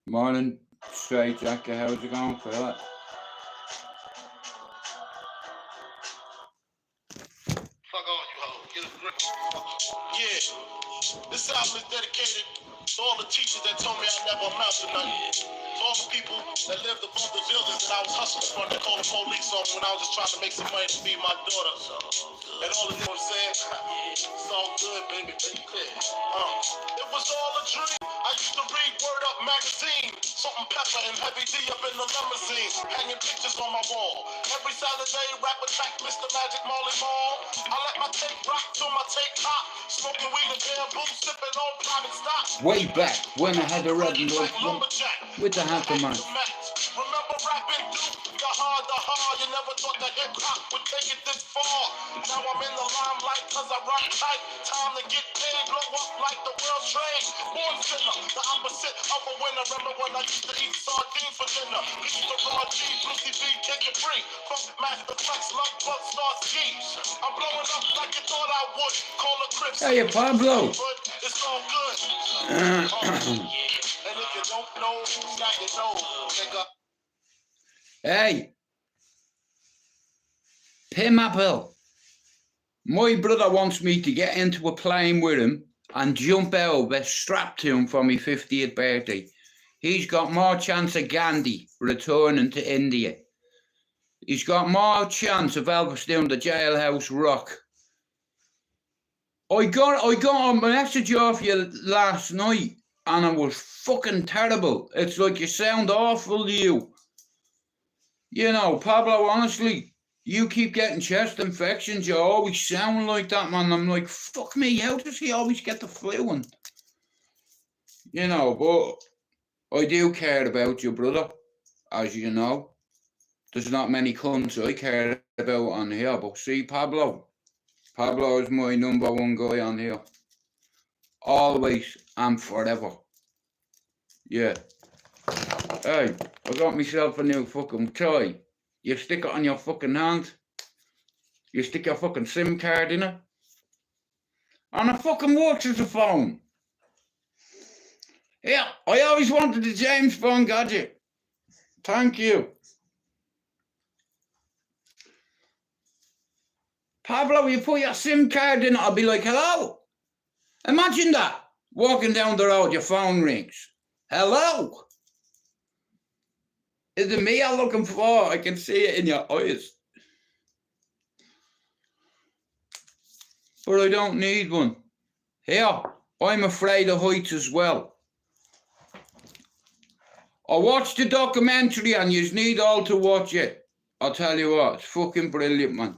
Morning, straight jacket. How's it going, fella? Fuck all you hoes. Get a grip. Yeah. This album is dedicated to all the teachers that told me I never amount to nothing. To all the people that lived above the buildings that I was hustling from that called the police on when I was just trying to make some money to feed my daughter. And all the you know what I'm saying? It's all good, baby. It was all a dream. I used to read Word Up magazine. Salt and pepper and heavy D up in the limousine. Hanging pictures on my wall. Every Saturday, rap attack Mr. Magic Molly Mall. I let my tape rock till my tape pop. Smoking weed and bamboo, sipping on private stock. Way back when I had a red and white with the Hacker Man. Remember rapping Duke? The hard. You never thought that hip hop would take it this far. Now I'm in the limelight cause I rock tight. Time to get paid, blow up like the world trade. Born sinner, the opposite of a winner. Remember when I used to eat sardines for dinner? Peace to Raw G, Lucy B, kick it free. Funk Master Flex, Love Bug, Star Skis. I'm blowing up like you thought I would. Call a Crips. Hey, Pablo. It's all good. And if you don't know, now you know, nigga. Hey, Pim Apple. My brother wants me to get into a plane with him and jump over strapped to him for my 50th birthday. He's got more chance of Gandhi returning to India. He's got more chance of Elvis doing the Jailhouse Rock. I got a message off you last night and it was fucking terrible. It's like you sound awful to you. You know, Pablo, honestly, you keep getting chest infections. You always sound like that, man. I'm like, fuck me, how does he always get the flu? And, you know, but I do care about you, brother, as you know. There's not many cunts I care about on here, but see, Pablo is my number one guy on here. Always and forever. Yeah. Hey, I got myself a new fucking toy. You stick it on your fucking hand. You stick your fucking SIM card in it. And it fucking works as a phone. Yeah, I always wanted a James Bond gadget. Thank you. Pablo, you put your SIM card in it, I'll be like, hello. Imagine that. Walking down the road, your phone rings. Hello. Is it me I'm looking for? I can see it in your eyes. But I don't need one. Here, I'm afraid of heights as well. I watched the documentary and you need all to watch it. I'll tell you what, it's fucking brilliant, man.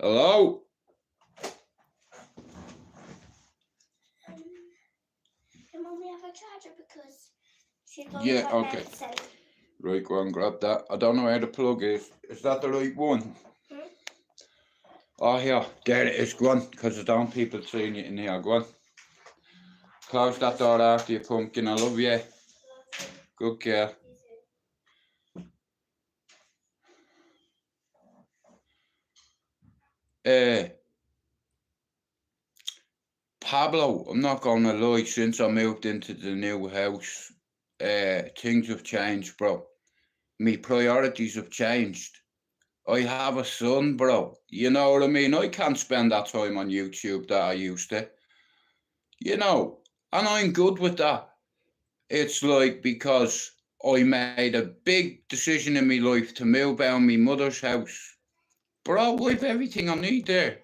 Hello? Can Mommy have a charger because she's on Yeah, okay. Right, go and grab that. I don't know where the plug is. Is that the right one? Oh, here. There it is. Go on, because I don't want people seeing you in here. Go on. Close that door after you, pumpkin. I love you. Good girl. Pablo, I'm not gonna lie, since I moved into the new house, things have changed, bro. My priorities have changed. I have a son, bro. You know what I mean? I can't spend that time on YouTube that I used to. You know, and I'm good with that. It's like because I made a big decision in my life to move out of my mother's house. Bro, I have everything I need there.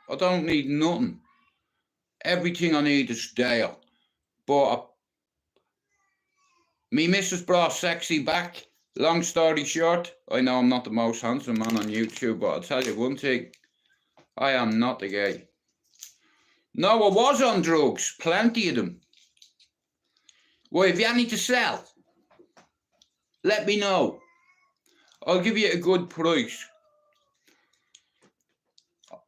I don't need nothing. Everything I need is there. But me missus brought sexy back. Long story short, I know I'm not the most handsome man on YouTube, but I'll tell you one thing. I am not the gay. No, I was on drugs. Plenty of them. Well, if you have any to sell, let me know. I'll give you a good price.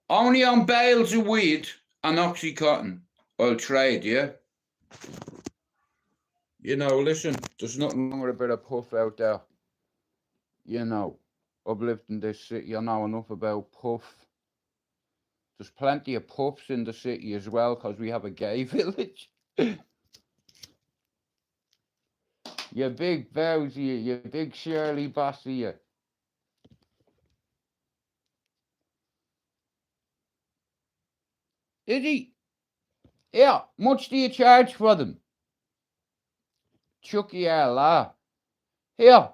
Only on bales of weed and Oxycontin. I'll trade, yeah? You know, listen, there's nothing wrong with a bit of puff out there. You know, I've lived in this city, I know enough about puff. There's plenty of puffs in the city as well, because we have a gay village. You big Bowsy, you big Shirley Bossy, you. Is he? Yeah, much do you charge for them? Chucky Allah. Here,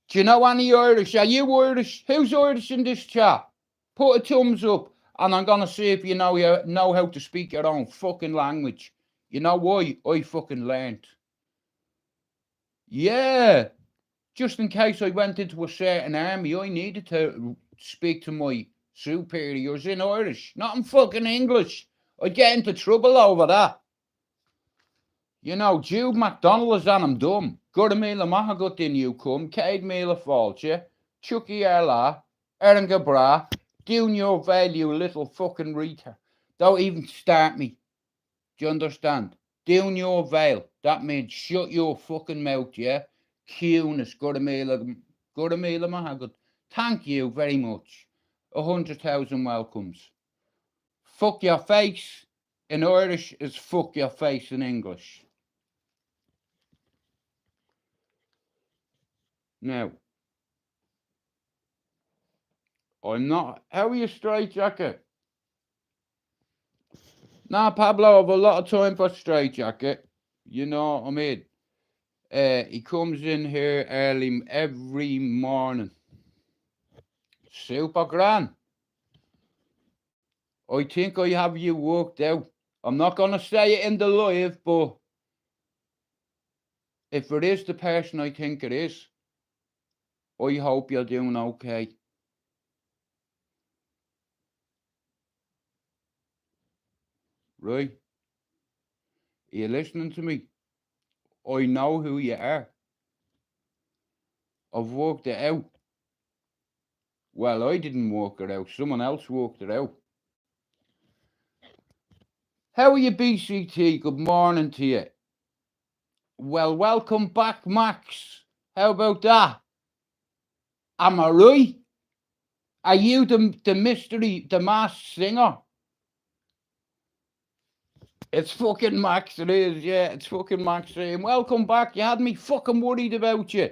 do you know any Irish? Are you Irish? Who's Irish in this chat? Put a thumbs up, and I'm gonna see if you know how to speak your own fucking language. You know why? I fucking learned. Yeah, just in case I went into a certain army, I needed to speak to my superiors in Irish, not in fucking English. I'd get into trouble over that. You know, Jude MacDonald is on him dumb. Gurmila Mahagutin you come, Cade Mila Falcha, Chucky Erla, Erin Gabra, down your value, little fucking retard. Don't even start me. Do you understand? Down your veil. That means shut your fucking mouth, yeah? Cuteness, Gurmila Mahagut. Thank you very much. 100,000 welcomes. Fuck your face in Irish is fuck your face in English. Now, I'm not. How are you, straight jacket? Nah, Pablo, I've a lot of time for straight jacket. You know what I mean? He comes in here early every morning. Super grand. I think I have you worked out. I'm not going to say it in the live, but if it is the person I think it is, I hope you're doing okay. Right? Are you listening to me? I know who you are. I've worked it out. Well, I didn't work it out. Someone else worked it out. How are you, BCT? Good morning to you. Well, welcome back, Max. How about that? Am I right? Are you the mystery, the masked singer? It's fucking Max, it is, yeah. It's fucking Max saying, welcome back. You had me fucking worried about you.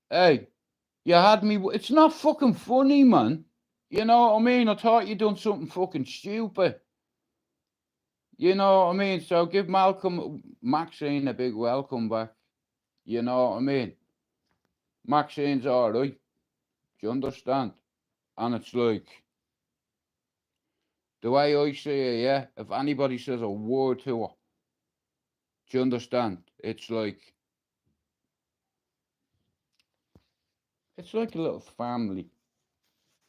Hey, you had me. It's not fucking funny, man. You know what I mean? I thought you done something fucking stupid. You know what I mean? So give Maxine a big welcome back. You know what I mean? Maxine's alright. Do you understand? And it's like, the way I see it, yeah, if anybody says a word to her, do you understand? It's like a little family.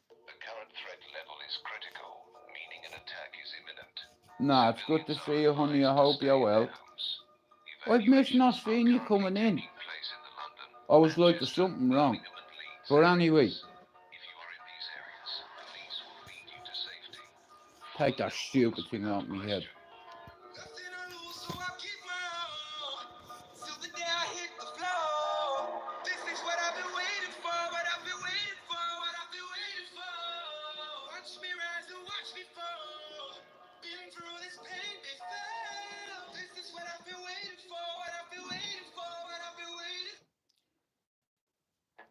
The current threat level is critical, meaning an attack is imminent. Nah, it's good to see you, honey. I hope you're well. I've missed not seeing you coming in. I was like, there's something wrong. But anyway, take that stupid thing out of my head.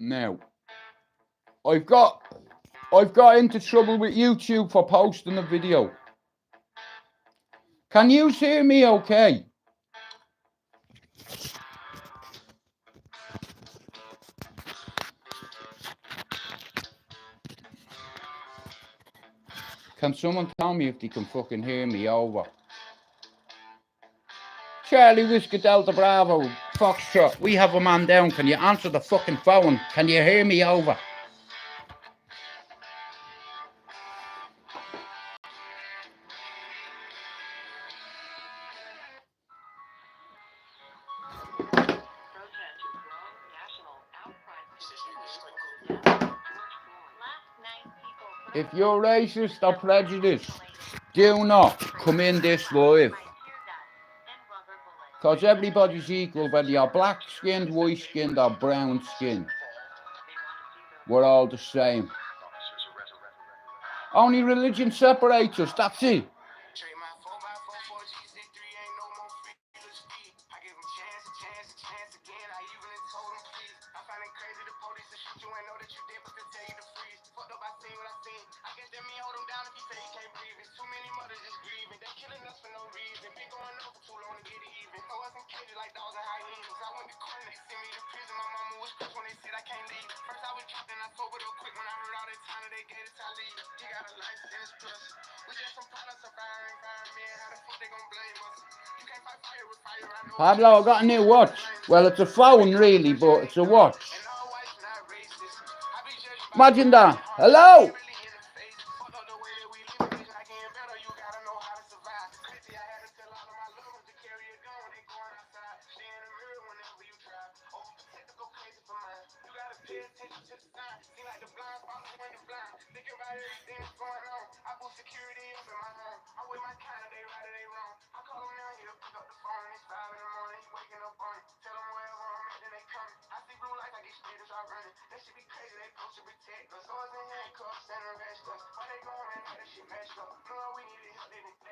Now, I've got into trouble with YouTube for posting a video. Can you hear me okay? Can someone tell me if they can fucking hear me over? Charlie Whiskey Delta Bravo, Foxtrot, we have a man down. Can you answer the fucking phone? Can you hear me over? If you're racist or prejudiced, do not come in this live. Because everybody's equal, whether you're black-skinned, white-skinned or brown-skinned. We're all the same. Only religion separates us, that's it. Pablo, I got a new watch. Well, it's a phone really, but it's a watch. Imagine that. Hello?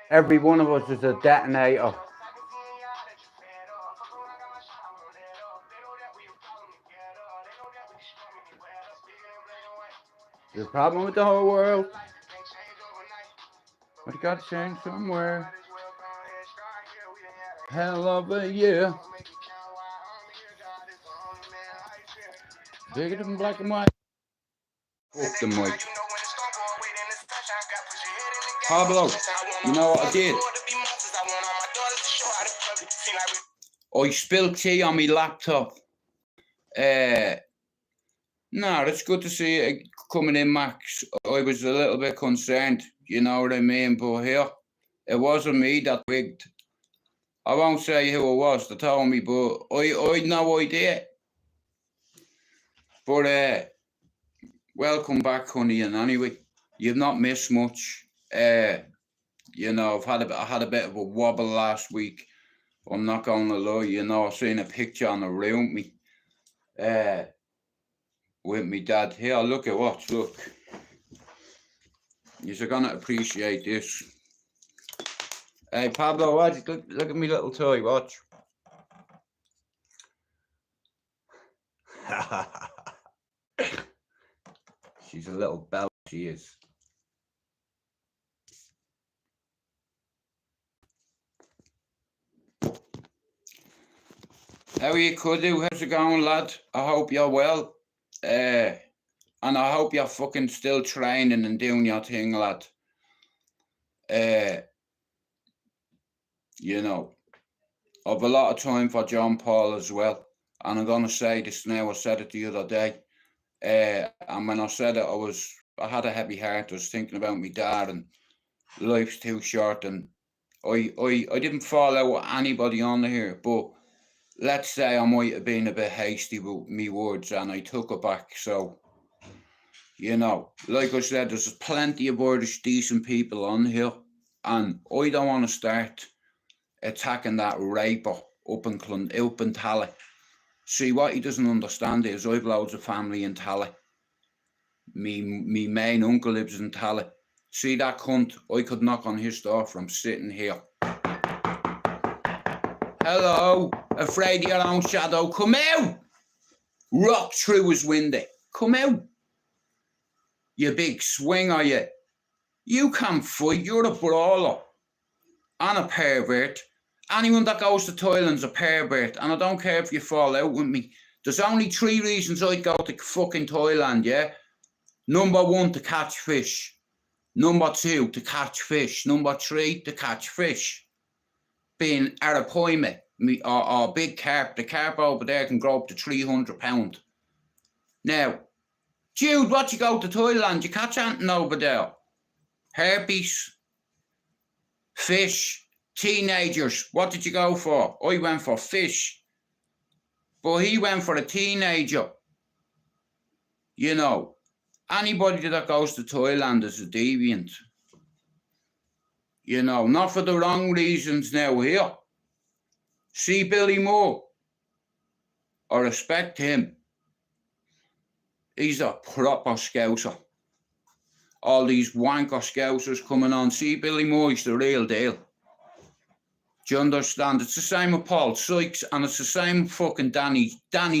Every one of us is a detonator. There's a problem with the whole world. But you gotta change somewhere. Hell of a year. Bigger than black and white. Fuck the mic. Pablo, you know what I did? I spilled tea on my laptop. No, it's good to see you coming in, Max. I was a little bit concerned, you know what I mean? But here, it wasn't me that wigged. I won't say who it was that told me, but I had no idea. But welcome back, honey. And anyway, you've not missed much. You know, I had a bit of a wobble last week. I'm not gonna lie. You know, I seen a picture on the room with me. With me dad. Here, look at what. Look. You're gonna appreciate this. Hey, Pablo, watch. Look at me little toy. Watch. She's a little bell. She is. How are you, Kudu? How's it going, lad? I hope you're well. And I hope you're fucking still training and doing your thing, lad. You know, I've a lot of time for John Paul as well. And I'm gonna say this now. I said it the other day. And when I said it, I had a heavy heart. I was thinking about my dad, and life's too short. And I didn't fall out with anybody on here, but let's say I might have been a bit hasty with me words, and I took it back. So, you know, like I said, there's plenty of Irish decent people on here, and I don't want to start attacking that raper up in Tally. See, what he doesn't understand is I've loads of family in Tally. Me main uncle lives in Tally. See that cunt? I could knock on his door from sitting here. Hello, afraid of your own shadow, come out! Rock through his window, come out! You big swinger, you. You can't fight, you're a brawler. And a pervert. Anyone that goes to Thailand's a pervert, and I don't care if you fall out with me. There's only 3 reasons I'd go to fucking Thailand, yeah? Number 1, to catch fish. Number 2, to catch fish. Number 3, to catch fish. Being arapaima, or big carp. The carp over there can grow up to 300 pounds. Now, Jude, what you go to Thailand? You catch anything over there? Herpes, fish, teenagers. What did you go for? I went for fish. But he went for a teenager. You know, anybody that goes to Thailand is a deviant. You know, not for the wrong reasons now here. See Billy Moore. I respect him. He's a proper scouser. All these wanker scousers coming on. See, Billy Moy's the real deal. Do you understand? It's the same with Paul Sykes, and it's the same with fucking Danny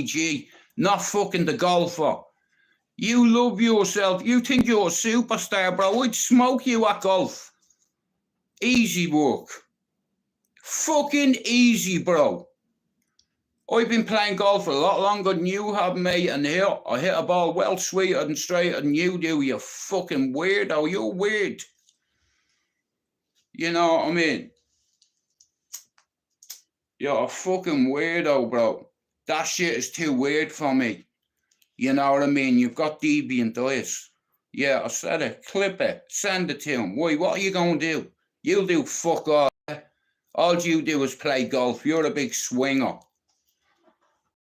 G. Not fucking the golfer. You love yourself. You think you're a superstar, bro. I'd smoke you at golf. Easy work. Fucking easy, bro. I've been playing golf a lot longer than you have, mate, and here I hit a ball well sweeter and straighter than you do, you fucking weirdo. You're weird. You know what I mean? You're a fucking weirdo, bro. That shit is too weird for me. You know what I mean? You've got deviant eyes. Yeah, I said it. Clip it. Send it to him. Why, what are you going to do? You'll do fuck all. All you do is play golf. You're a big swinger.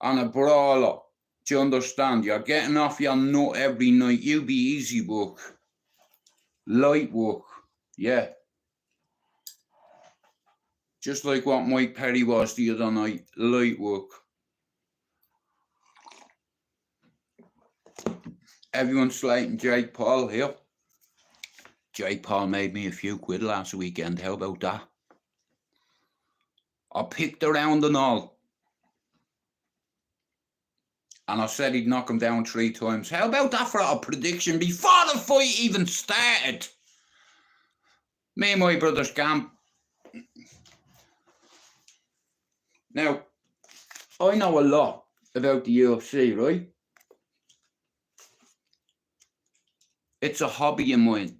And a brawler. Do you understand? You're getting off your nut every night. You be easy work. Light work. Yeah. Just like what Mike Perry was the other night. Light work. Everyone's slating Jake Paul here. Jake Paul made me a few quid last weekend. How about that? I picked around and all. And I said he'd knock him down 3 times. How about that for a prediction before the fight even started? Me and my brother's camp. Now, I know a lot about the UFC, right? It's a hobby of mine.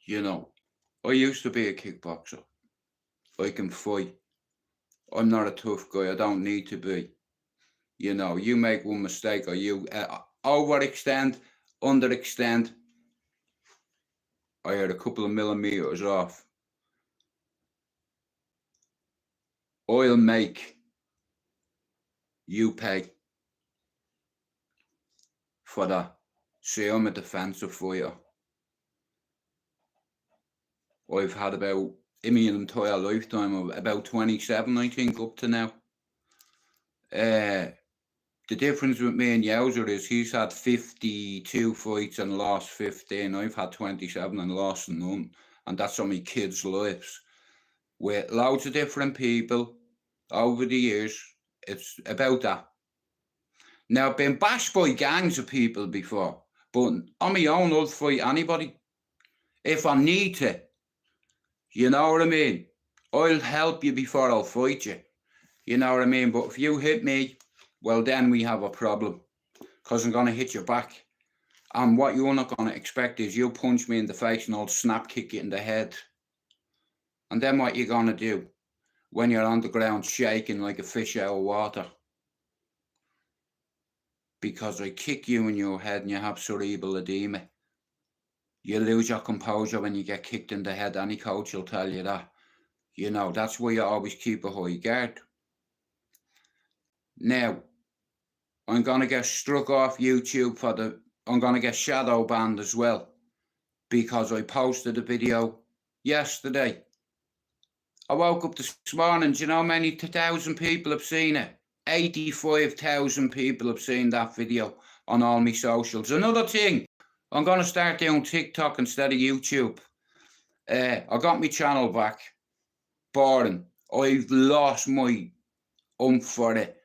You know, I used to be a kickboxer. I can fight. I'm not a tough guy. I don't need to be. You know, you make one mistake or you overextend, underextend. I had a couple of millimeters off. I'll make you pay for that. See, I'm a defensive fighter. I've had about, in my entire lifetime, of about 27, I think, up to now. The difference with me and Yowzer is he's had 52 fights and lost 15. I've had 27 and lost none. And that's on my kids' lives. With loads of different people over the years. It's about that. Now, I've been bashed by gangs of people before. But on my own, I'll fight anybody. If I need to. You know what I mean? I'll help you before I'll fight you. You know what I mean? But if you hit me, well, then we have a problem. Because I'm going to hit you back. And what you're not going to expect is you'll punch me in the face and I'll snap kick you in the head. And then what you're going to do when you're on the ground shaking like a fish out of water? Because I kick you in your head and you have cerebral edema. You lose your composure when you get kicked in the head. Any coach will tell you that. You know, that's why you always keep a high guard. Now, I'm going to get struck off YouTube for I'm going to get shadow banned as well. Because I posted a video yesterday. I woke up this morning, do you know how many 2,000 people have seen it? 85,000 people have seen that video on all my socials. Another thing, I'm going to start doing TikTok instead of YouTube. I got my channel back. Boring. I've lost my oomph for it.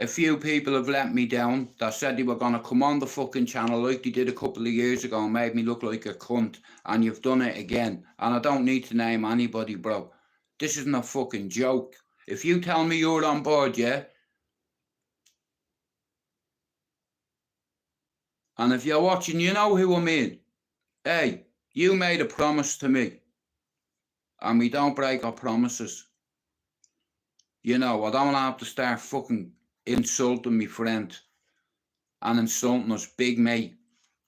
A few people have let me down. That said they were going to come on the fucking channel like they did a couple of years ago and made me look like a cunt. And you've done it again. And I don't need to name anybody, bro. This isn't a fucking joke. If you tell me you're on board, yeah? And if you're watching, you know who I mean. Hey, you made a promise to me. And we don't break our promises. You know, I don't have to start fucking insulting my friend. And insulting us big mate,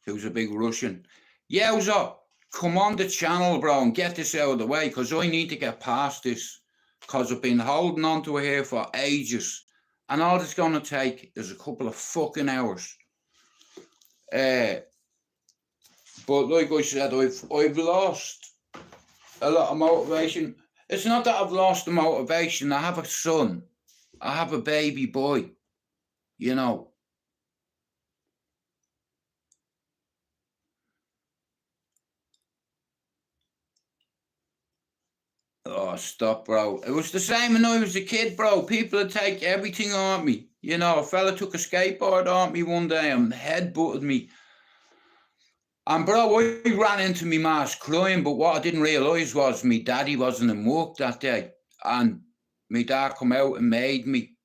who's a big Russian. Yowza, come on the channel, bro, and get this out of the way. Because I need to get past this. Because I've been holding on to it here for ages. And all it's going to take is a couple of fucking hours. But like I said, I've lost a lot of motivation. It's not that I've lost the motivation. I have a son. I have a baby boy. you know. Oh, stop, bro. It was the same when I was a kid, bro. People would take everything on me. You know, a fella took a skateboard on me one day and headbutted me. And, bro, I ran into me ma's crying, but what I didn't realise was me daddy wasn't in work that day. And me dad come out and made me.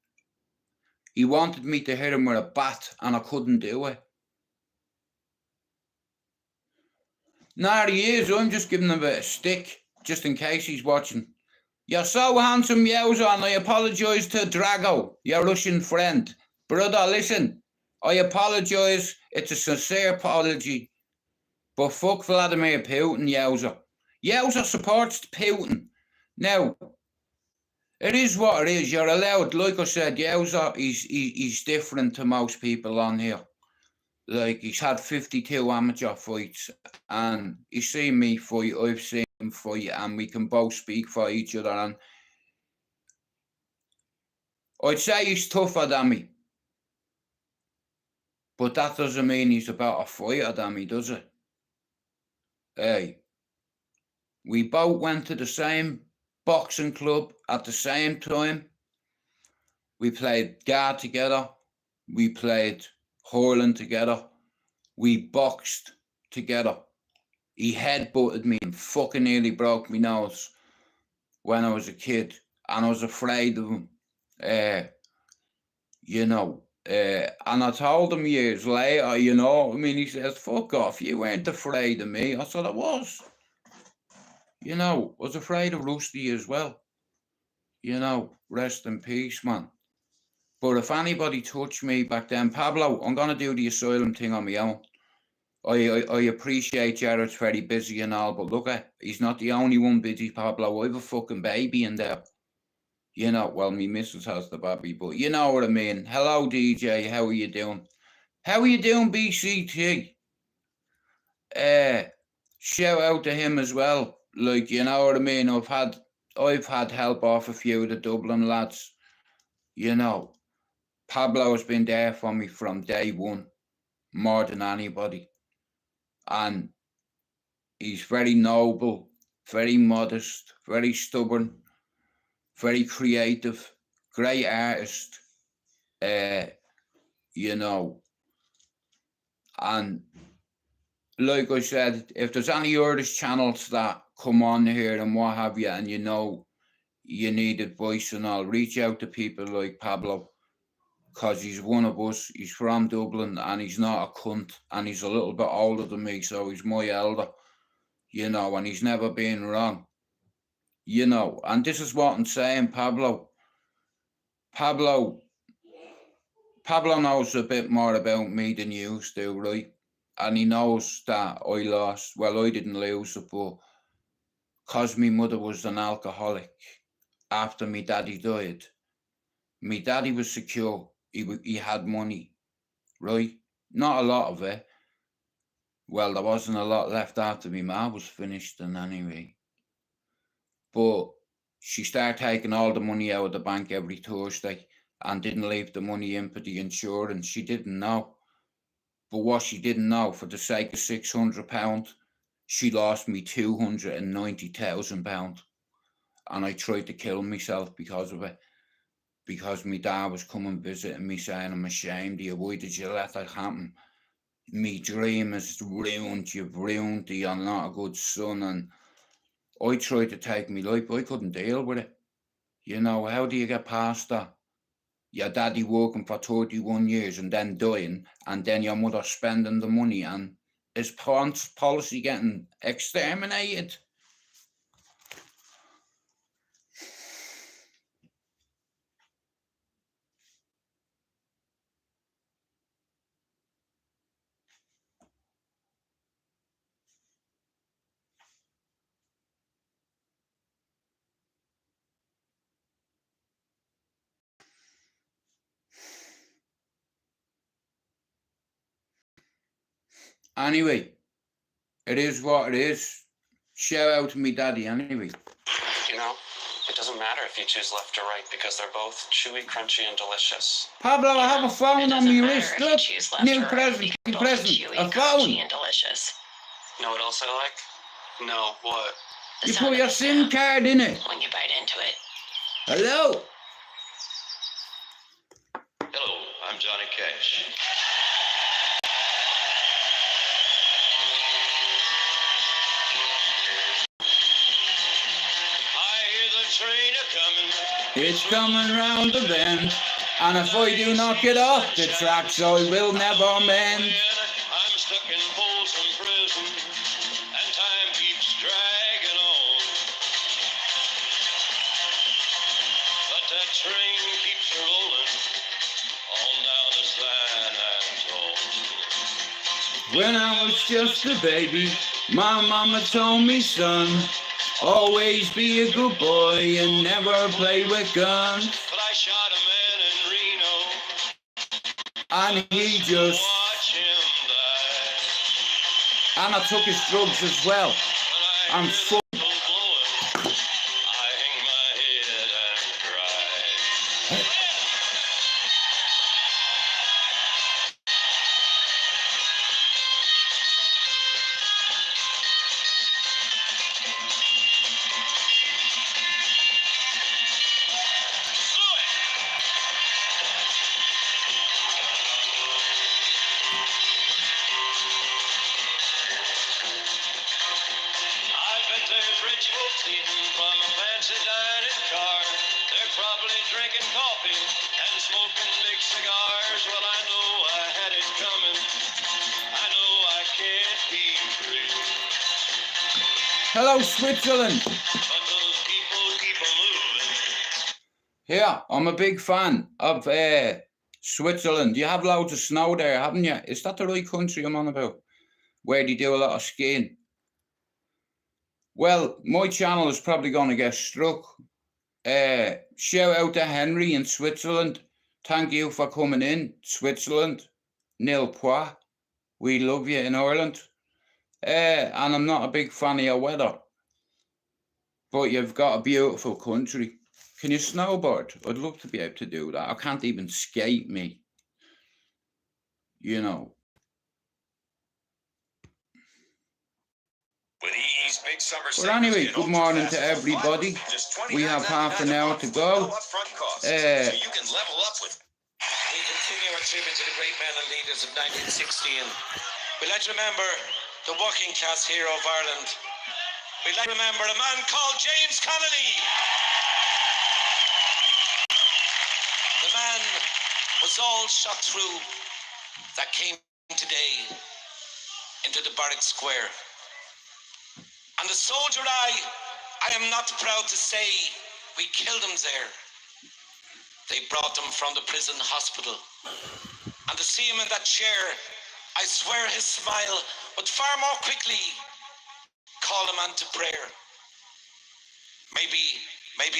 He wanted me to hit him with a bat, and I couldn't do it. Nah, he is. I'm just giving him a bit of stick, just in case he's watching. You're so handsome, Yowza, and I apologise to Drago, your Russian friend. Brother, listen, I apologise. It's a sincere apology. But fuck Vladimir Putin, Yowza. Yowza supports Putin. Now, it is what it is. You're allowed, like I said, Yowza, he's different to most people on here. Like, he's had 52 amateur fights, and he's seen me fight, I've seen him fight, and we can both speak for each other. And I'd say he's tougher than me, but that doesn't mean he's a better fighter than me, does it? Hey, we both went to the same boxing club at the same time. We played guard together. We played hurling together. We boxed together. He headbutted me and fucking nearly broke my nose when I was a kid, and I was afraid of him. You know, and I told him years later, you know, I mean, he says, fuck off, you weren't afraid of me. I said, I was. You know, I was afraid of Rusty as well. You know, rest in peace, man. But if anybody touched me back then, Pablo, I'm going to do the asylum thing on my own. I appreciate Jared's very busy and all, but look at, he's not the only one busy, Pablo. I have a fucking baby in there. You know, well, me missus has the baby, but you know what I mean. Hello, DJ, how are you doing? How are you doing, BCT? Shout out to him as well. Like, you know what I mean? I've had help off a few of the Dublin lads. You know, Pablo has been there for me from day one, more than anybody. And he's very noble, very modest, very stubborn, very creative, great artist. You know, and like I said, if there's any artist channels that come on here and what have you, and you know you need advice and all, reach out to people like Pablo, because he's one of us. He's from Dublin, and he's not a cunt, and he's a little bit older than me, so he's my elder, you know, and he's never been wrong, you know. And this is what I'm saying, Pablo knows a bit more about me than you do, right? And he knows that I lost. Well, I didn't lose it, but because my mother was an alcoholic after my daddy died, my daddy was secure. He had money, right? Not a lot of it. Well, there wasn't a lot left after my ma was finished, and anyway. But she started taking all the money out of the bank every Thursday and didn't leave the money in for the insurance. She didn't know. But what she didn't know, for the sake of £600, she lost me £290,000. And I tried to kill myself because of it. Because my dad was coming visiting me saying, I'm ashamed of you. Why did you let that happen? Me dream is ruined. You've ruined it. You're not a good son. And I tried to take my life, but I couldn't deal with it. You know, how do you get past that? Your daddy working for 31 years and then dying, and then your mother spending the money, and is policy getting exterminated? Anyway, it is what it is. Shout out to me daddy anyway. You know, it doesn't doesn't matter if you choose left or right because they're both chewy, crunchy, and delicious. Pablo, I have a phone on my wrist. Look, new Right, present, because new they're both present, chewy, a crunchy, phone. and delicious. Know what else I like? No, what? The You sound put of your the SIM sound card in it. when you bite into it. Hello. Hello, I'm Johnny Cash. I hear the train a-coming. It's coming round the bend, and if I do not get off the tracks, I will never mend. I'm stuck in Folsom Prison, and time keeps dragging on. But that train keeps rolling on down to San Antonio. When I was just a baby, my mama told me, son, always be a good boy and never play with guns. But I shot a man in Reno, And he just, watch him die. and I took his drugs as well. When I I'm hear full. the whistle blowing, I hang my head and cry. I bet there's rich folks eating from a fancy dining car. They're probably drinking coffee and smoking big cigars. Well, I know I had it coming. I know I can't be free. Hello, Switzerland. But those people keep a moving. Yeah, I'm a big fan of Switzerland. You have loads of snow there, haven't you? Is that the right country I'm on about? Where they do a lot of skiing. Well, my channel is probably going to get struck. Shout out to Henry in Switzerland. Thank you for coming in, Switzerland. Nil point. We love you in Ireland. And I'm not a big fan of your weather. But you've got a beautiful country. Can you snowboard? I'd love to be able to do that. I can't even skate, me. You know. But anyway, good morning to everybody. We have half an hour to go. So you can level up with. We continue our tribute to the great men and leaders of 1960, and we like to remember the working class hero of Ireland. We like to remember a man called James Connolly. The man was all shot through that came today into the Barrack Square. And the soldier I am not proud to say we killed him there. They brought him from the prison hospital. And to see him in that chair, I swear his smile would far more quickly call a man to prayer. Maybe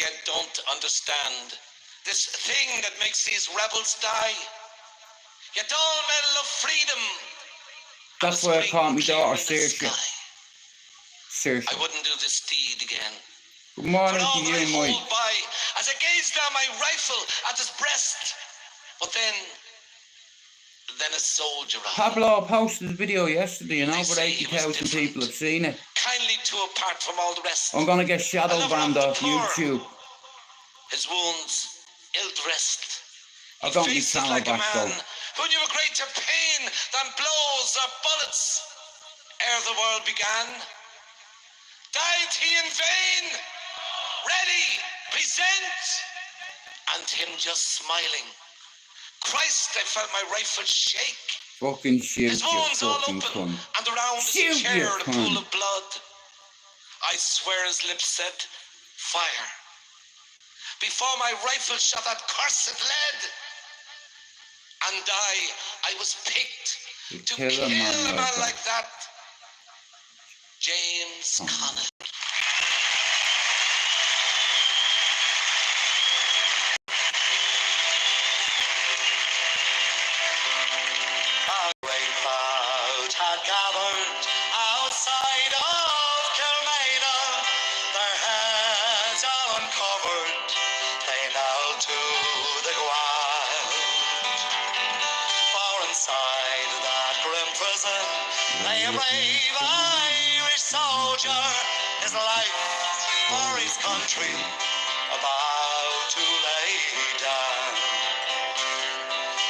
I don't understand this thing that makes these rebels die. Yet all men love freedom. That's why I call my daughter Saoirse. Saoirse. I wouldn't do this deed again. Good morning For all to that I you, Mike. hold by as I gaze down my rifle at his breast. But then a soldier Pablo posted a video yesterday and They over say he was 80,000 people have seen it. kindly too apart from all the rest. I'm going to get shadow banned off YouTube. His wounds ill-dressed. I He got my faces channel like a back though. man who knew a greater pain than blows or bullets ere the world began. Died he in vain? Ready, present, and him just smiling. Christ, I felt my rifle shake. Fucking shoot, His you wounds all fucking open, cunt. and around his Shoot, chair you a pool cunt. of blood. I swear his lips said, fire. Before my rifle shot that cursed lead. And I was picked to kill a man like that. James Connolly. A great crowd had gathered outside of Kilmainham, their heads all uncovered. prison lay a brave Irish soldier, his life for his country about to lay down.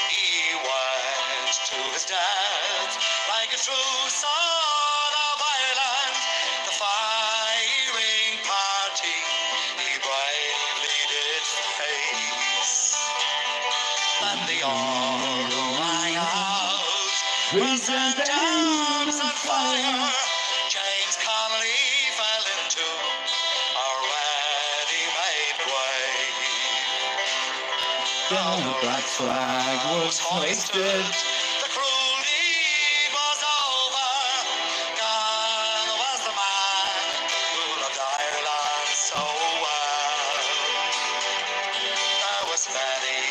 He went to his death like a true son of Ireland. The firing party he bravely did face. Then the order rang out, present arms and fire. James Connolly fell into a ready-made grave. The black flag was hoisted. The cruel deed was over. Gone was the man who loved Ireland so well. There was many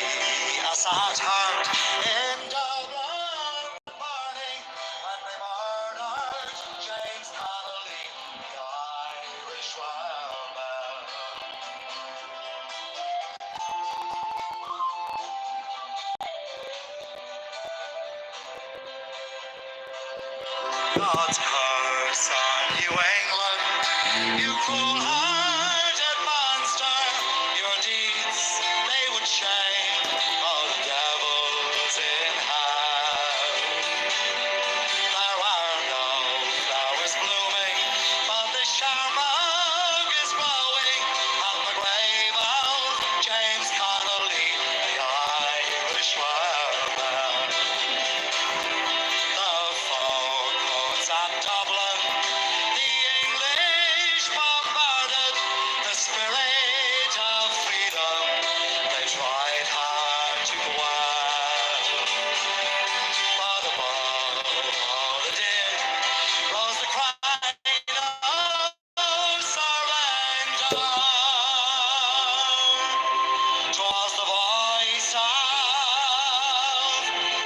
a sad heart in Dublin morning when they murdered James Connolly, the Irish rebel. God's curse on New England, you cruel-hearted monster. Your deeds, they would shame all the devils in hell. There are no flowers blooming, but the shamrock is growing on the grave of James Connolly, the Irish rebel. The forecourts at Dublin, the English bombarded the spirit of freedom. They tried hard to quell, but above all the din rose the cry of surrender. 'Twas the voice of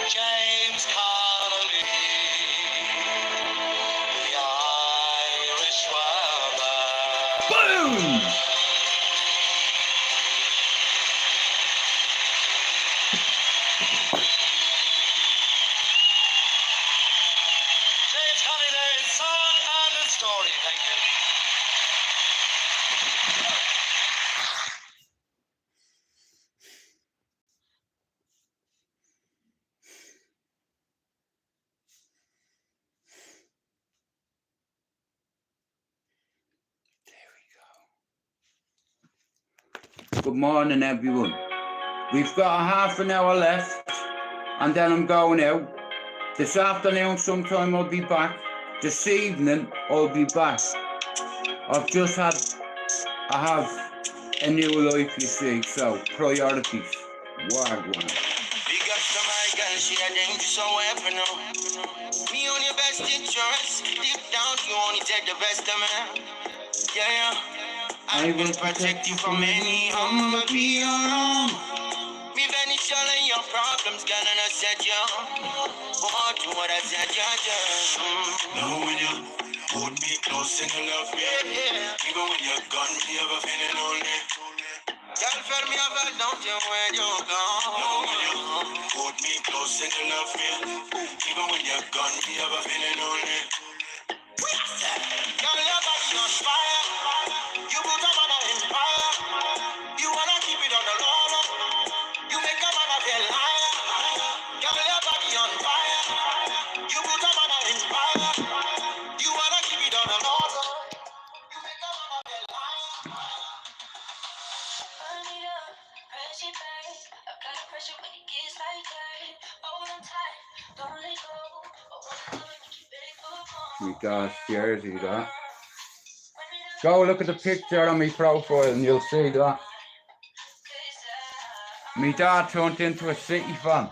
James Connolly, the Irish rebel. Boom! James Connolly there in song and in story. Thank you. Good morning, everyone. We've got a half an hour left, and then I'm going out. This afternoon, sometime I'll be back. This evening, I'll be back. I have a new life, you see, so priorities. Wagwan. Big ups to my girl, she a dangerous so weapon. Me on your best interest, deep down you only take the best of me. Yeah, I will protect you from any harm. I'ma be your arm. Me vanish all of your problems, girl, and I said you. Oh, do what I said you do. Now when you hold me close and you love me, even when you're gone, me have a feeling lonely. Girl, feel me up and don't you when you go. Now when you hold me close and you love me, even when you're gone, me have a feeling lonely. Girl, your body on fire. You put a man in fire. You wanna keep it on the low. You make a man feel higher. Girl, your body on fire. You put a man in fire. You wanna keep it on the low. You make a man feel higher. Burn it up, press it back. Apply the pressure when it gets like that. Hold on tight, don't let go. Oh, make you beg for more. We got jersey, that. Go look at the picture on my profile and you'll see that. My dad turned into a City fan.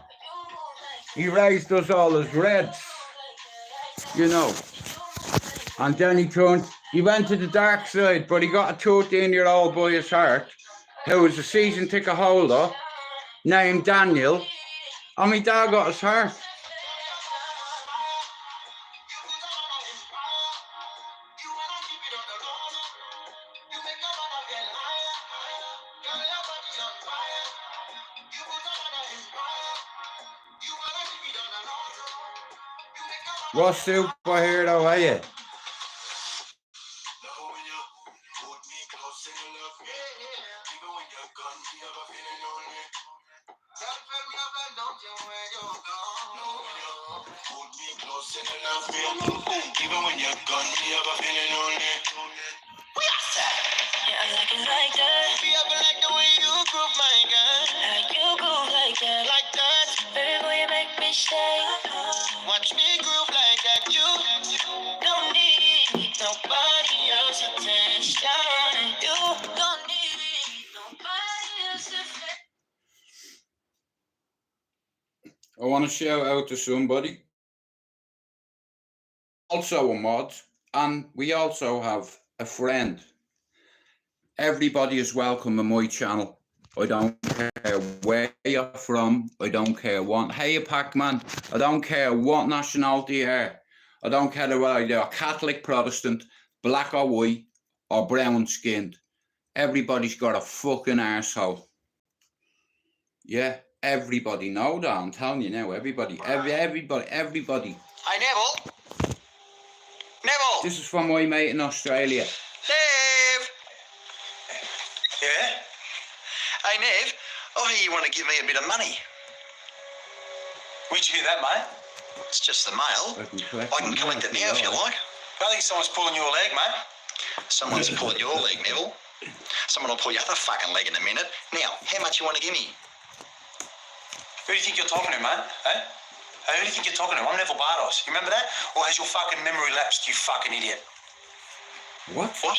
He raised us all as Reds, you know. And then he went to the dark side, but he got a 13-year-old boy his heart, who was a season ticket holder, named Daniel, and my dad got his heart. What superhero are you? Even when you're gone, me ever feeling lonely. Yeah, I like it like that. Me ever like the way you groove, my girl. Like you groove like that. Like that. Baby boy, you make me stay. Watch me groove like that. You Don't need nobody else's attention. You don't need nobody else's attention. I want to shout out to somebody. Also a mod, and we also have a friend. Everybody is welcome on my channel. I don't care where you're from. I don't care what. Hey, Pac-Man. I don't care what nationality you are. I don't care whether you're Catholic, Protestant, black or white, or brown skinned. Everybody's got a fucking arsehole. Yeah, everybody. No, that I'm telling you now. Everybody. Everybody. Hey, Neville. Neville. This is from my mate in Australia. Nev. Yeah? Hey, Nev. I hear you want to give me a bit of money. Where'd you hear that, mate? It's just the mail. I I can collect it now if you like. I think someone's pulling your leg, mate. Someone's pulling your leg, Neville. Someone will pull your other fucking leg in a minute. Now, how much you want to give me? Who do you think you're talking to, mate? Hey? Hey, who do you think you're talking to? I'm Neville Bardos. You remember that? Or has your fucking memory lapsed, you fucking idiot? What? What?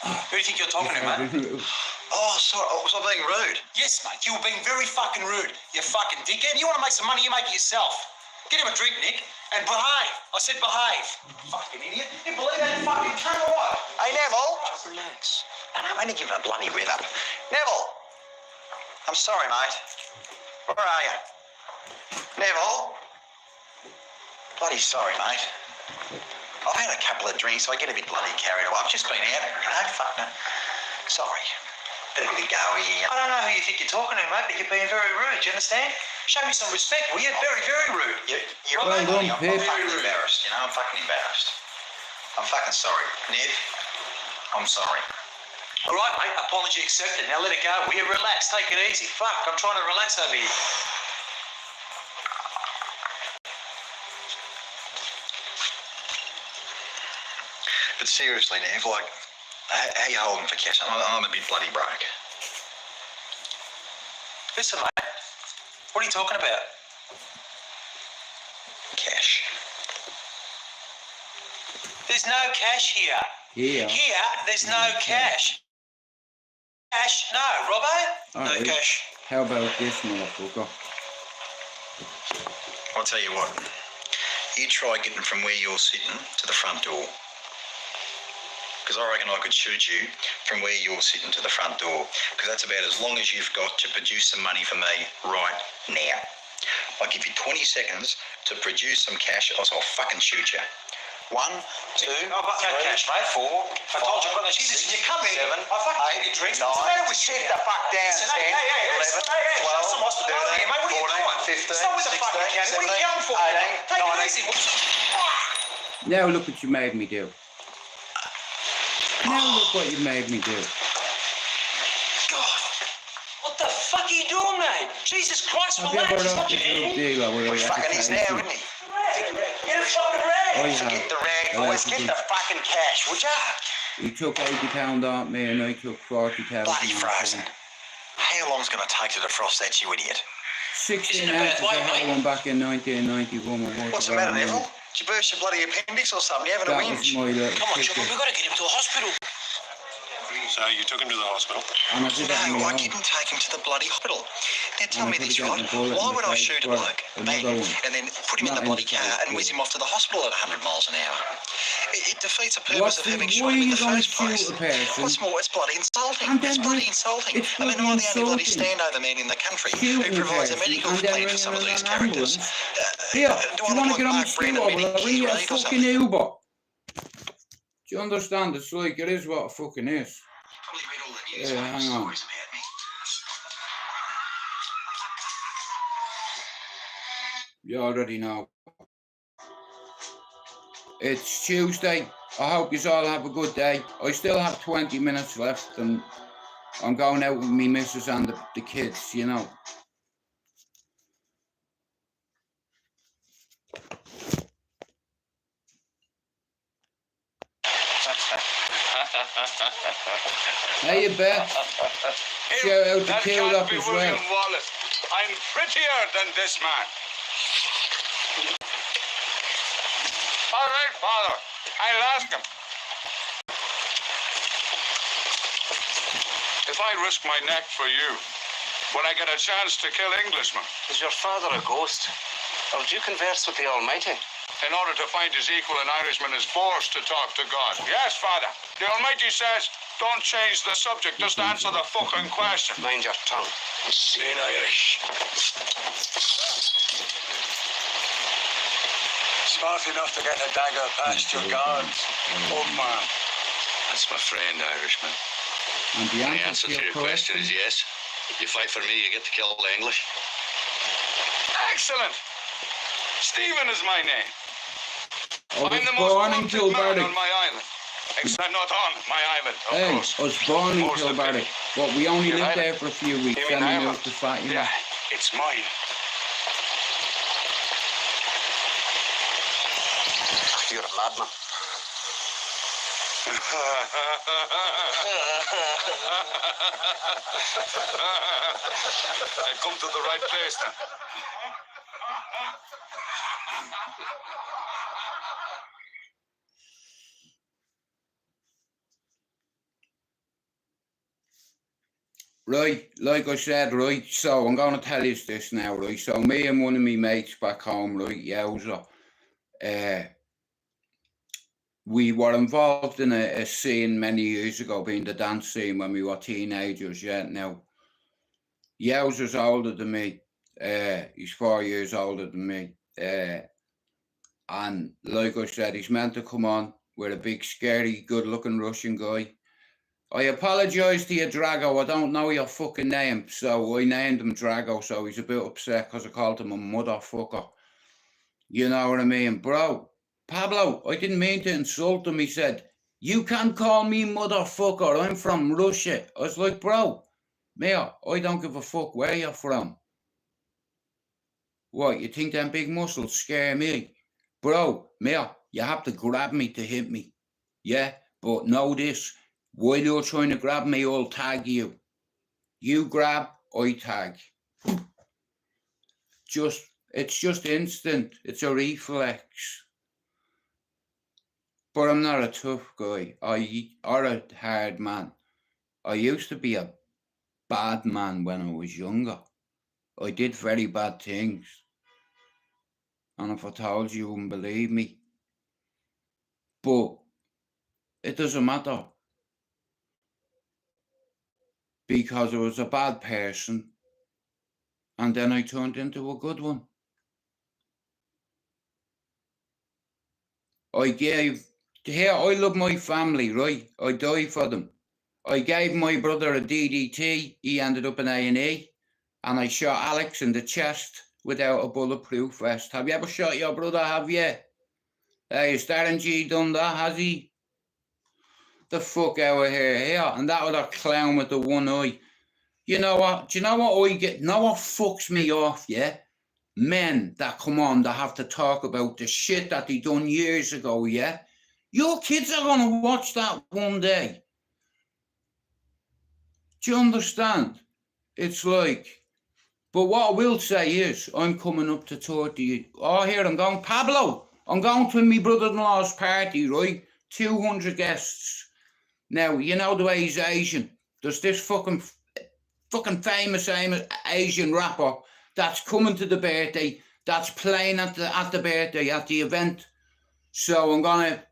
Who do you think you're talking to, mate? Oh, sorry. Was I being rude? Yes, mate. You were being very fucking rude. You fucking dickhead. You want to make some money, you make it yourself. Get him a drink, Nick, and behave. I said behave. Fucking idiot. You believe that fucking cunt or what? Hey, Neville. Relax. I'm only giving a bloody red up. Neville. I'm sorry, mate. Where are you? Neville. Bloody sorry, mate. I've had a couple of drinks, so I get a bit bloody carried away. I've just been out, fuck no. Sorry. Bit of a go here. I don't know who you think you're talking to, mate, but you're being very rude. Do you understand? Show me some respect, will you? Very, very rude. You're Well done, I'm Pip. fucking embarrassed, you know? I'm fucking embarrassed. I'm fucking sorry. Nev, I'm sorry. All right, mate. Apology accepted. Now let it go. Will you relax? Take it easy. Fuck, I'm trying to relax over here. But seriously, Nev, like, how you holding for cash? I'm a bit bloody broke. Listen, mate. What are you talking about? Cash. There's no cash here. Yeah. Here, there's no cash. Cash? No, Robbo? All No right. cash. How about this, motherfucker? I'll tell you what. You try getting from where you're sitting to the front door. Because I reckon I could shoot you from where you're sitting to the front door. Because that's about as long as you've got to produce some money for me right now. I'll give you 20 seconds to produce some cash, or else I'll fucking shoot you. 1, 2, I've got no cash, mate. 4, I told you I've got no cash. Listen, you come in. 7, I fucking give you drinks. What's the matter with you? Sit the fuck down. Listen, 10, hey, 11, hey, 12, some hospitality here, mate. What are you 14, doing? 15, Stop with the fucking 16, counting. What are you counting for? 18, Take 19. it easy. Now look what you made me do. Now look what you made me do. God, what the fuck are you doing, mate? Jesus Christ, Have you ever relax. It's looked not at your the dealer where He I fucking is now, isn't he? Get a fucking rag. Oh, Get yeah. the rag, boys. Get the fucking cash, would ya? He took £80 off me and I took 40,000. Bloody frozen. How long's it going to take to defrost that, you idiot? 16 Isn't it ounces. bad, I had one back in 1991. What's the matter, Neville? Did you burst your bloody appendix or something? You having a That was whinge? my little Come on, ticket. Chopper, we've got to get him to a hospital. So you took him to the hospital? And I did that on No, my I own. didn't take him to the bloody hospital. Now tell And I me could've this, gotten right? a bullet Why in would the I face shoot a for bloke, another bang, one. and then put him in Not the bloody in the car face, and whiz yeah. him off to the hospital at 100 miles an hour? It defeats the purpose What's of the- having why shot are him in you the gonna first place. shoot a person? What's more, it's bloody insulting. And then It's bloody ring- insulting. it's I mean, bloody I'm the only bloody insulting. standover man in the country Shooting who provides a person medical and then plan for ringing some of an these characters. ambulance. Here, Do do I you look want to like get on the Mark Brandon stool? I'll bring you a Mini-Key Reed or fucking something? Uber. Do you understand? It's like, it is what it fucking is. Probably read all the news Yeah, hang on. stories about me. You already know. It's Tuesday. I hope you all have a good day. I still have 20 minutes left and I'm going out with me missus and the kids, you know. Hey, Beth. Shout out to Killed Up as well. Wallace. I'm prettier than this man. All right, Father. I'll ask him. If I risk my neck for you, will I get a chance to kill Englishmen? Is your father a ghost? Or do you converse with the Almighty? In order to find his equal, an Irishman is forced to talk to God. Yes, Father. The Almighty says, don't change the subject, just answer the fucking question. Mind your tongue. Insane Irish. Smart enough to get a dagger past your guards, old man. That's my friend, Irishman. And the The answer to your question is yes. You fight for me, you get to kill the English. Excellent! Stephen is my name. I I'm the was most born in wanted man Kilbarrack. on my island. Except not on my island, of Hey, course. I was born in Most of Kilbarrack, it. but we only Your lived island? there for a few weeks. You mean Then we Ireland? moved to Fatima. Yeah, it's mine. You're a madman. I come to the right place then. Right, like I said, right, so I'm going to tell you this now, right, so me and one of my mates back home, right, Yowza, we were involved in a scene many years ago, being the dance scene when we were teenagers, yeah, now, Yowza's older than me, he's 4 years older than me, and like I said, he's meant to come on with a big, scary, good-looking Russian guy. I apologise to you, Drago. I don't know your fucking name, so I named him Drago, so he's a bit upset because I called him a motherfucker. You know what I mean? Bro, Pablo, I didn't mean to insult him. He said, you can't call me motherfucker. I'm from Russia. I was like, bro, Mia, I don't give a fuck where you're from. What, you think them big muscles scare me? Bro, Mia, you have to grab me to hit me. Yeah, but know this. While you're trying to grab me, I'll tag you. You grab, I tag. It's just instant. It's a reflex. But I'm not a tough guy or a hard man. I used to be a bad man when I was younger. I did very bad things. And if I told you, you wouldn't believe me. But it doesn't matter. Because I was a bad person. And then I turned into a good one. I love my family, right? I die for them. I gave my brother a DDT, he ended up in A&E, and I shot Alex in the chest without a bulletproof vest. Have you ever shot your brother, have you? Hey, is Darren G done that, has he? The fuck out of here, and that other clown with the one eye. You know what? Do you know what I get? You know what fucks me off, yeah? Men that come on that have to talk about the shit that they done years ago, yeah? Your kids are going to watch that one day. Do you understand? It's like, but what I will say is, I'm coming up to 30. Oh, here I'm going, Pablo, I'm going to my brother-in-law's party, right? 200 guests. Now, you know the way he's Asian. There's this fucking famous Asian rapper that's coming to the birthday, that's playing at the birthday, at the event. So I'm going to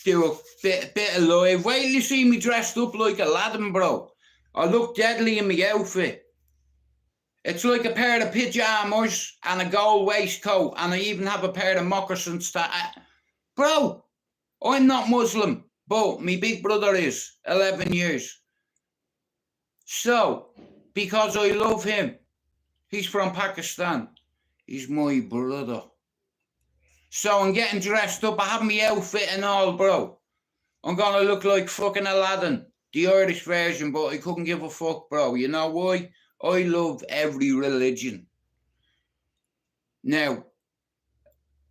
do a bit of live. Wait till you see me dressed up like Aladdin, bro. I look deadly in my outfit. It's like a pair of pyjamas and a gold waistcoat, and I even have a pair of moccasins. Bro, I'm not Muslim, but my big brother is, 11 years. So, because I love him, he's from Pakistan. He's my brother. So I'm getting dressed up. I have my outfit and all, bro. I'm gonna look like fucking Aladdin, the Irish version, but I couldn't give a fuck, bro. You know why? I love every religion. Now,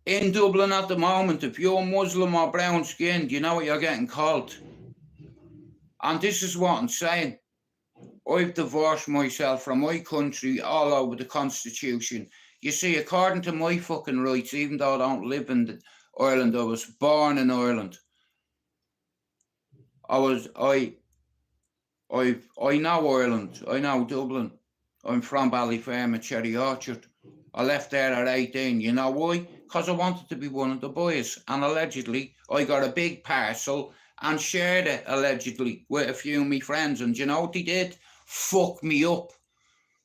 in Dublin at the moment, if you're Muslim or brown skinned, you know what you're getting called. And this is what I'm saying. I've divorced myself from my country all over the Constitution. You see, according to my fucking rights, even though I don't live in Ireland, I was born in Ireland. I know Ireland. I know Dublin. I'm from Ballyfermot, Cherry Orchard. I left there at 18. You know why? Because I wanted to be one of the boys. And allegedly, I got a big parcel and shared it, allegedly, with a few of my friends. And you know what they did? Fuck me up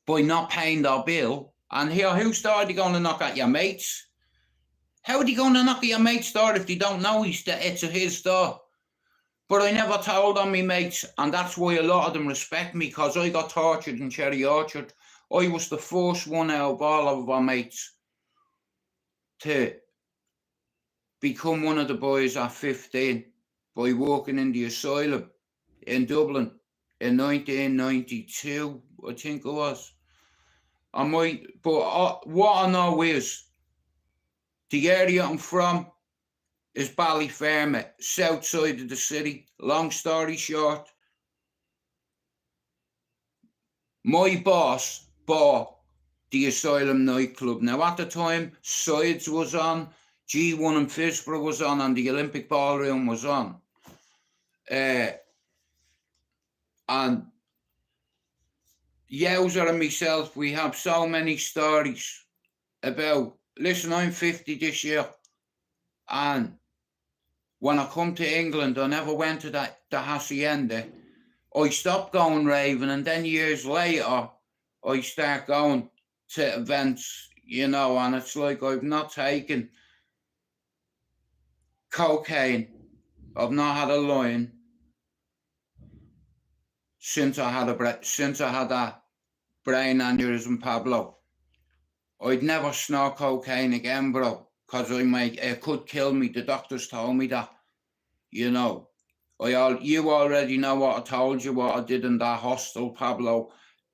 by not paying their bill. And here, whose door are they going to knock at? Your mates? How are they going to knock at your mate's door if they don't know it's his door? But I never told on me mates, and that's why a lot of them respect me, because I got tortured in Cherry Orchard. I was the first one out of all of our mates to become one of the boys at 15 by working in the asylum in Dublin in 1992, I think it was. What I know is the area I'm from is Ballyfermot, south side of the city. Long story short, my boss bought the Asylum nightclub. Now, at the time, Sides was on, G1 and Fisborough was on, and the Olympic Ballroom was on. And Yowzer and myself, we have so many stories about, listen, I'm 50 this year, and when I come to England, I never went to the Hacienda. I stopped going raving, and then years later, I start going to events, you know, and it's like I've not taken cocaine, I've not had a line since I had that brain aneurysm, Pablo. I'd never snort cocaine again, bro, because it could kill me. The doctors told me that, you know. You already know what I told you, what I did in that hostel, Pablo.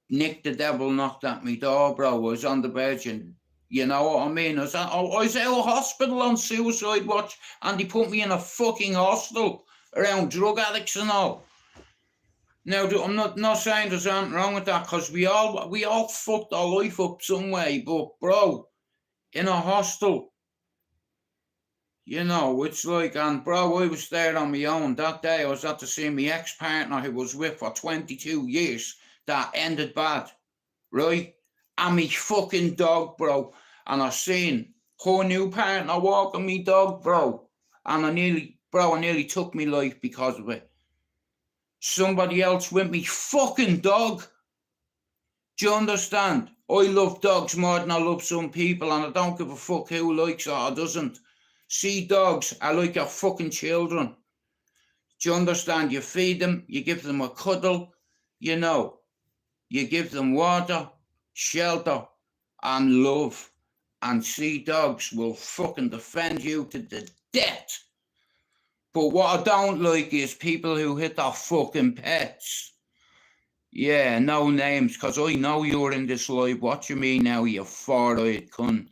Nick the Devil knocked at me door, bro. I was on the verge, and you know what I mean? I was out of hospital on suicide watch, and they put me in a fucking hostel around drug addicts and all. Now, I'm not saying there's anything wrong with that, because we all fucked our life up some way, but bro, in a hostel, you know, it's like, and bro, I was there on my own. That day I was at to see my ex-partner who was with for 22 years that ended bad, right? And me fucking dog, bro. And I seen her new partner walking me dog, bro. And I nearly took me life because of it. Somebody else with me fucking dog. Do you understand? I love dogs more than I love some people, and I don't give a fuck who likes it or doesn't. See, dogs are like your fucking children. Do you understand? You feed them, you give them a cuddle, you know. You give them water, shelter, and love. And sea dogs will fucking defend you to the death. But what I don't like is people who hit their fucking pets. Yeah, no names, because I know you're in this live watching me now, you four-eyed cunt.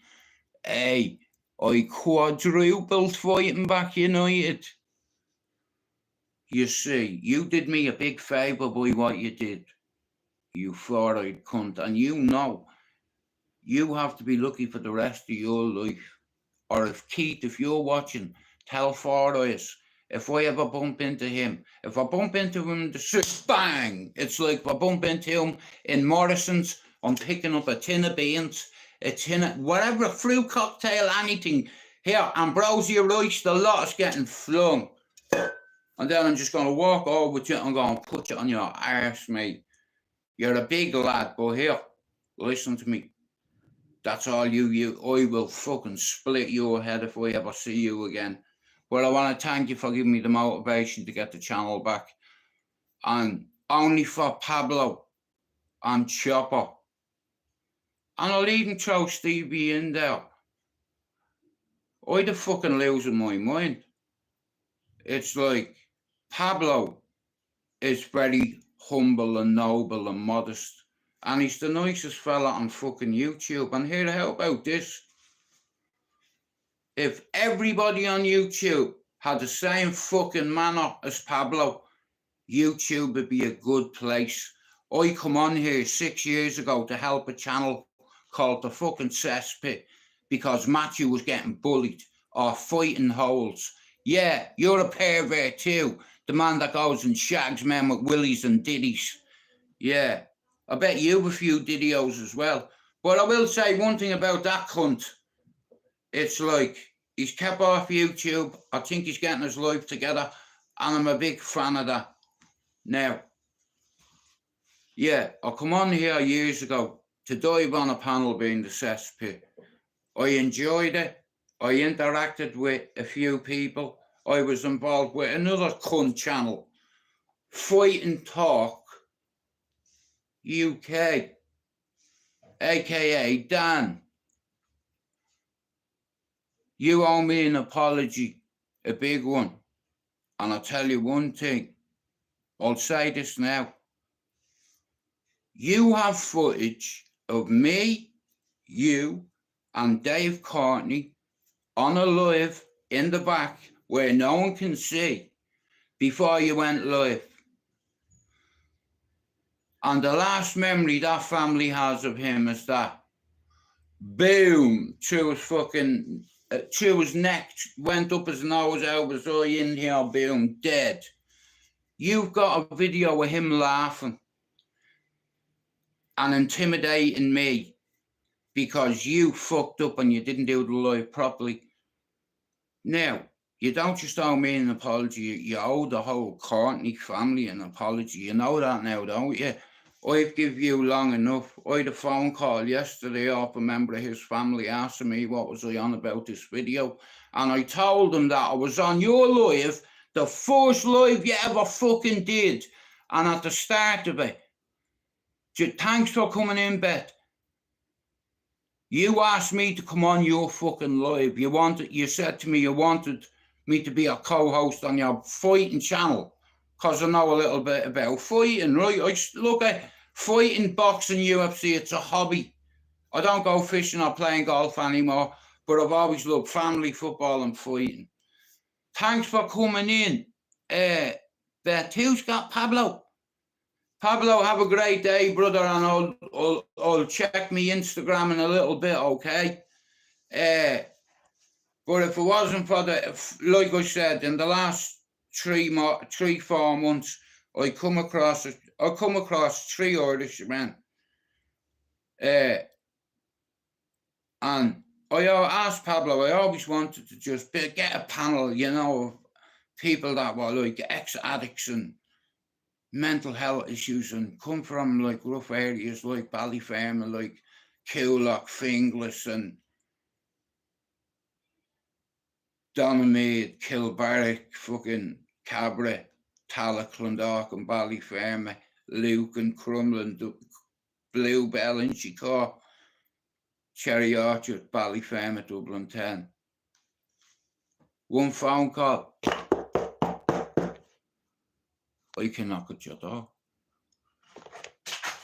Hey, I quadrupled fighting back United. You see, you did me a big favour by what you did, you four-eyed cunt, and you know, you have to be lucky for the rest of your life. Or if Keith, if you're watching, tell Four Eyes, if I ever bump into him, if I bump into him in the street, bang! It's like if I bump into him in Morrison's, I'm picking up a tin of beans, a tin of whatever, a fruit cocktail, anything. Here, ambrosia rice, the lot is getting flung. And then I'm just going to walk over to it and going to put it on your arse, mate. You're a big lad, but here, listen to me. That's all you. I will fucking split your head if I ever see you again. But I want to thank you for giving me the motivation to get the channel back. And only for Pablo and Chopper. And I'll even throw Stevie in there. I'd have fucking losing my mind. It's like Pablo is very humble and noble and modest, and he's the nicest fella on fucking YouTube. And here, how about this? If everybody on YouTube had the same fucking manner as Pablo, YouTube would be a good place. I come on here 6 years ago to help a channel called the fucking Cesspit because Matthew was getting bullied or fighting holes. Yeah, you're a pervert too. The man that goes and shags men with willies and diddies. Yeah, I bet you've a few diddios as well. But I will say one thing about that cunt. It's like he's kept off YouTube. I think he's getting his life together, and I'm a big fan of that. Now, yeah, I come on here years ago to dive on a panel being the Cesspit. I enjoyed it. I interacted with a few people. I was involved with another cunt channel, Fight and Talk UK, aka Dan. You owe me an apology, a big one. And I'll tell you one thing. I'll say this now. You have footage of me, you, and Dave Courtney on a live in the back where no one can see before you went live. And the last memory that family has of him is that boom to his fucking, to his neck, went up his nose, out his eye, in here, boom, dead. You've got a video of him laughing and intimidating me because you fucked up and you didn't do the live properly. Now, you don't just owe me an apology, you owe the whole Courtney family an apology. You know that now, don't you? I've given you long enough. I had a phone call yesterday off a member of his family asking me what was I on about this video. And I told him that I was on your live, the first live you ever fucking did. And at the start of it, thanks for coming in, Beth. You asked me to come on your fucking live. You said to me you wanted me to be a co-host on your fighting channel because I know a little bit about fighting, right? I look at fighting, boxing, UFC, it's a hobby. I don't go fishing or playing golf anymore, but I've always loved family, football and fighting. Thanks for coming in. Beth, who's got Pablo? Pablo, have a great day, brother, and I'll check me Instagram in a little bit, okay? But if it wasn't for like I said, in the last 4 months, I come across 3 Irishmen. And I asked Pablo, I always wanted to just get a panel, you know, of people that were like ex-addicts and mental health issues and come from like rough areas like Ballyfermot, like Coolock, Finglas and Donamead, Kilbarrack, fucking Cabra, Clondalk and Ballyfermot, Luke and Crumlin, Bluebell in Chicago, Cherry Orchard, Ballyfermot, Dublin 10. One phone call, I can knock at your door.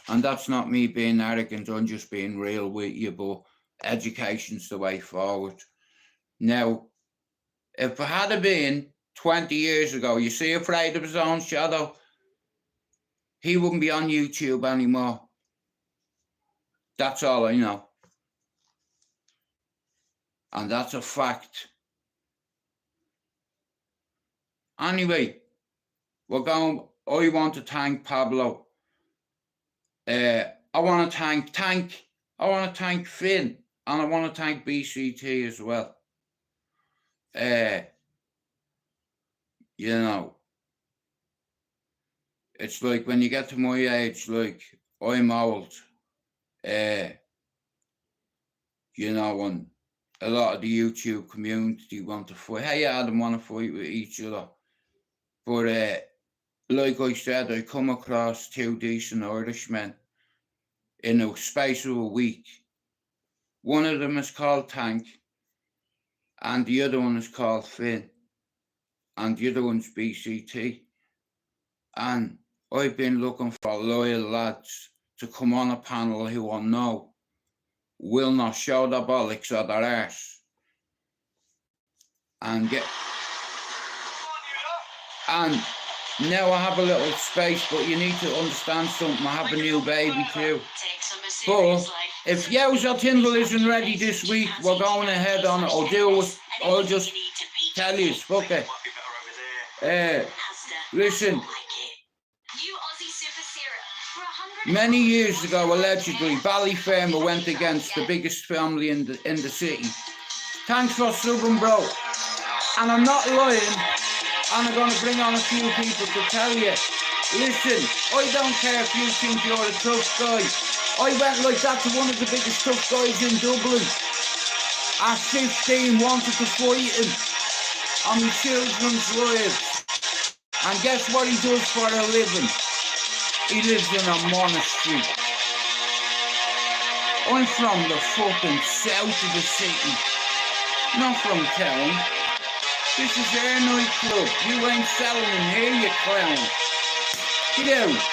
And that's not me being arrogant, I'm just being real with you, but education's the way forward. Now, if it had been 20 years ago, you see Afraid of His Own Shadow, he wouldn't be on YouTube anymore. That's all I know. And that's a fact. Anyway, I want to thank Pablo. I want to thank Finn, and I want to thank BCT as well. You know, it's like when you get to my age, like I'm old, you know, and a lot of the YouTube community want to fight. Hey, Adam, want to fight with each other. But like I said, I come across 2 decent Irishmen in a space of a week. One of them is called Tank, and the other one is called Finn, and the other one's BCT. And I've been looking for loyal lads to come on a panel who I know will not show their bollocks or their arse and get. And now I have a little space, but you need to understand something. I have a new baby too. But if yours or Tyndall isn't ready this week, we're going ahead on it. I'll just tell you, fuck it. Listen. Many years ago, allegedly, Ballyfermot went against the biggest family in the city. Thanks for subbing, bro. And I'm not lying, and I'm going to bring on a few people to tell you. Listen, I don't care if you think you're a tough guy. I went like that to one of the biggest tough guys in Dublin. At 15, wanted to fight him on my children's lives. And guess what he does for a living? He lives in a monastery. I'm from the fucking south of the city, not from town. This is our nightclub. You ain't selling in here, you clown. Get out.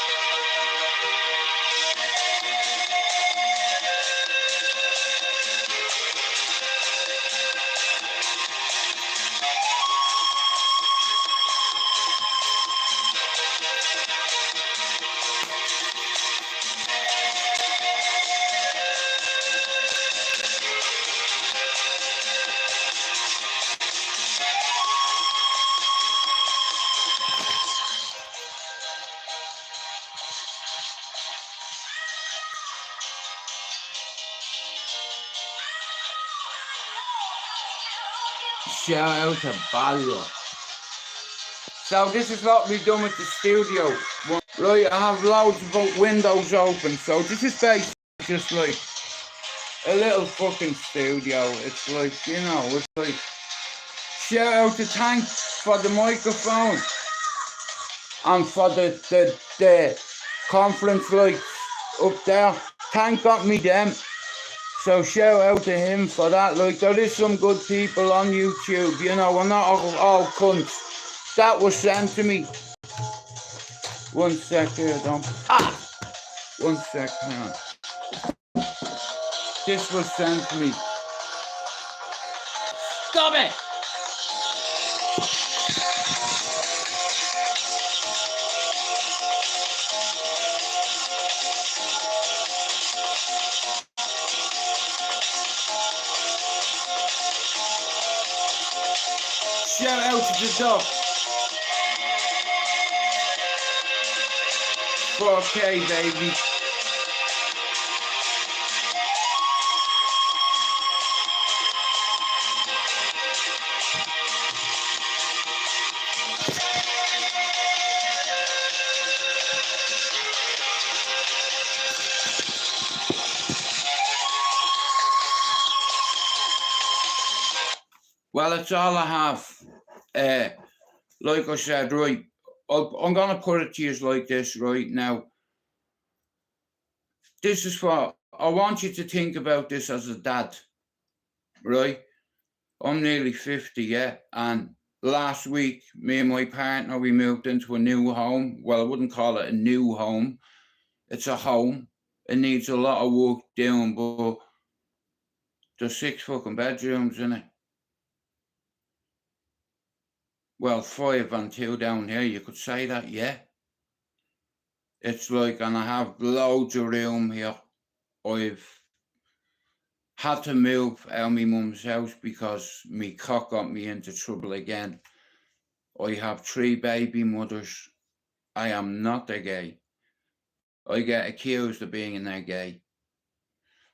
Shout out to Ballyer. So this is what we've done with the studio. Right, I have loads of windows open, so this is basically just like a little fucking studio. It's like, you know, it's like, shout out to Tank for the microphone and for the conference lights up there. Tank got me them. So shout out to him for that. Like, there is some good people on YouTube, you know, we're not all cunts. That was sent to me. One sec here, don't. One sec, hang on. This was sent to me. Stop it! Shout out to the dog. 4K, baby. Well, that's all I have. Like I said, right, I'm going to put it to you like this right now. This is what I want you to think about this as a dad, right? I'm nearly 50, yeah, and last week, me and my partner, we moved into a new home. Well, I wouldn't call it a new home. It's a home. It needs a lot of work doing, but there's 6 fucking bedrooms in it. Well, 5 and 2 down here, you could say that, yeah. It's like, and I have loads of room here. I've had to move out of my mum's house because me cock got me into trouble again. I have 3 baby mothers. I am not a gay. I get accused of being a gay.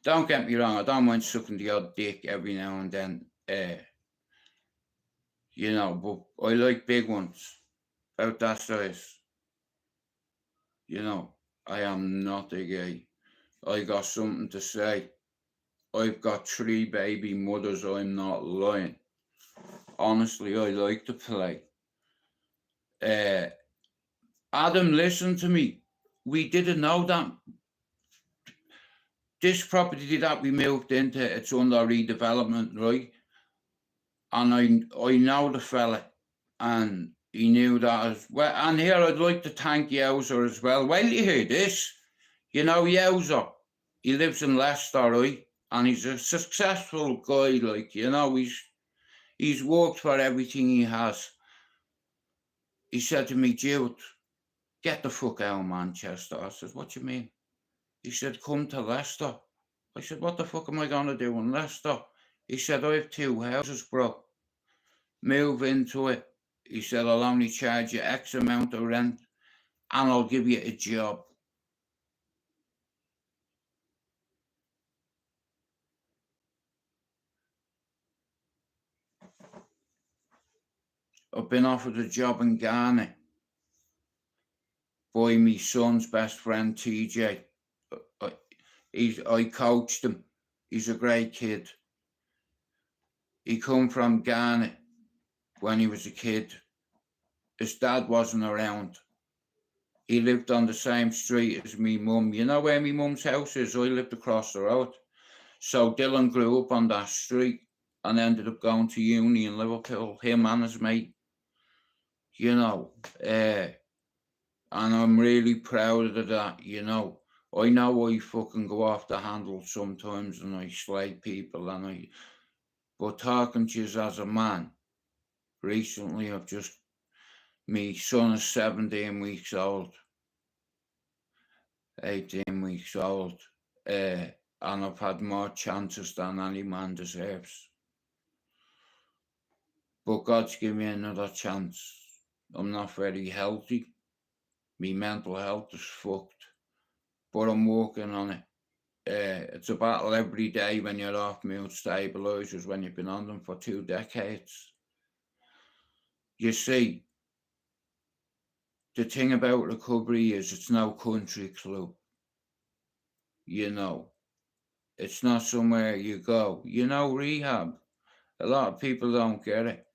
Don't get me wrong, I don't mind sucking the odd dick every now and then. You know, but I like big ones. About that size. You know, I am not a gay. I got something to say. I've got 3 baby mothers, I'm not lying. Honestly, I like to play. Adam, listen to me. We didn't know that. This property that we moved into, it's under redevelopment, right? And I know the fella, and he knew that as well. And here I'd like to thank Yowzer as well. Well, you hear this. You know, Yowzer, he lives in Leicester, right? And he's a successful guy, like, you know, he's worked for everything he has. He said to me, Jude, get the fuck out of Manchester. I said, what do you mean? He said, come to Leicester. I said, what the fuck am I going to do in Leicester? He said, I have 2 houses, bro. Move into it. He said, I'll only charge you X amount of rent and I'll give you a job. I've been offered a job in Ghana by my son's best friend, TJ. I coached him. He's a great kid. He come from Ghana when he was a kid. His dad wasn't around. He lived on the same street as me mum. You know where my mum's house is? I lived across the road. So Dylan grew up on that street and ended up going to uni in Liverpool, him and his mate. You know, and I'm really proud of that, you know. I know I fucking go off the handle sometimes and I slay people but talking to you as a man, recently my son is 17 weeks old, 18 weeks old, and I've had more chances than any man deserves. But God's given me another chance. I'm not very healthy. My mental health is fucked. But I'm working on it. It's a battle every day when you're off mood stabilisers, when you've been on them for 2 decades. You see, the thing about recovery is it's no country club. You know, it's not somewhere you go. You know, rehab, a lot of people don't get it.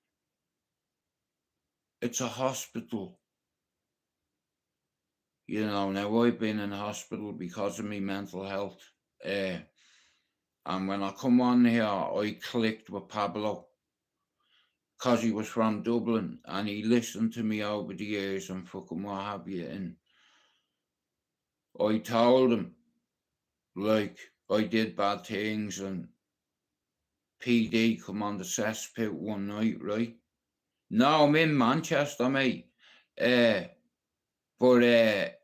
It's a hospital. You know, now I've been in hospital because of my mental health. And when I come on here, I clicked with Pablo because he was from Dublin and he listened to me over the years and fucking what have you. And I told him, like, I did bad things and PD come on the cesspit one night, right? No, I'm in Manchester, mate. But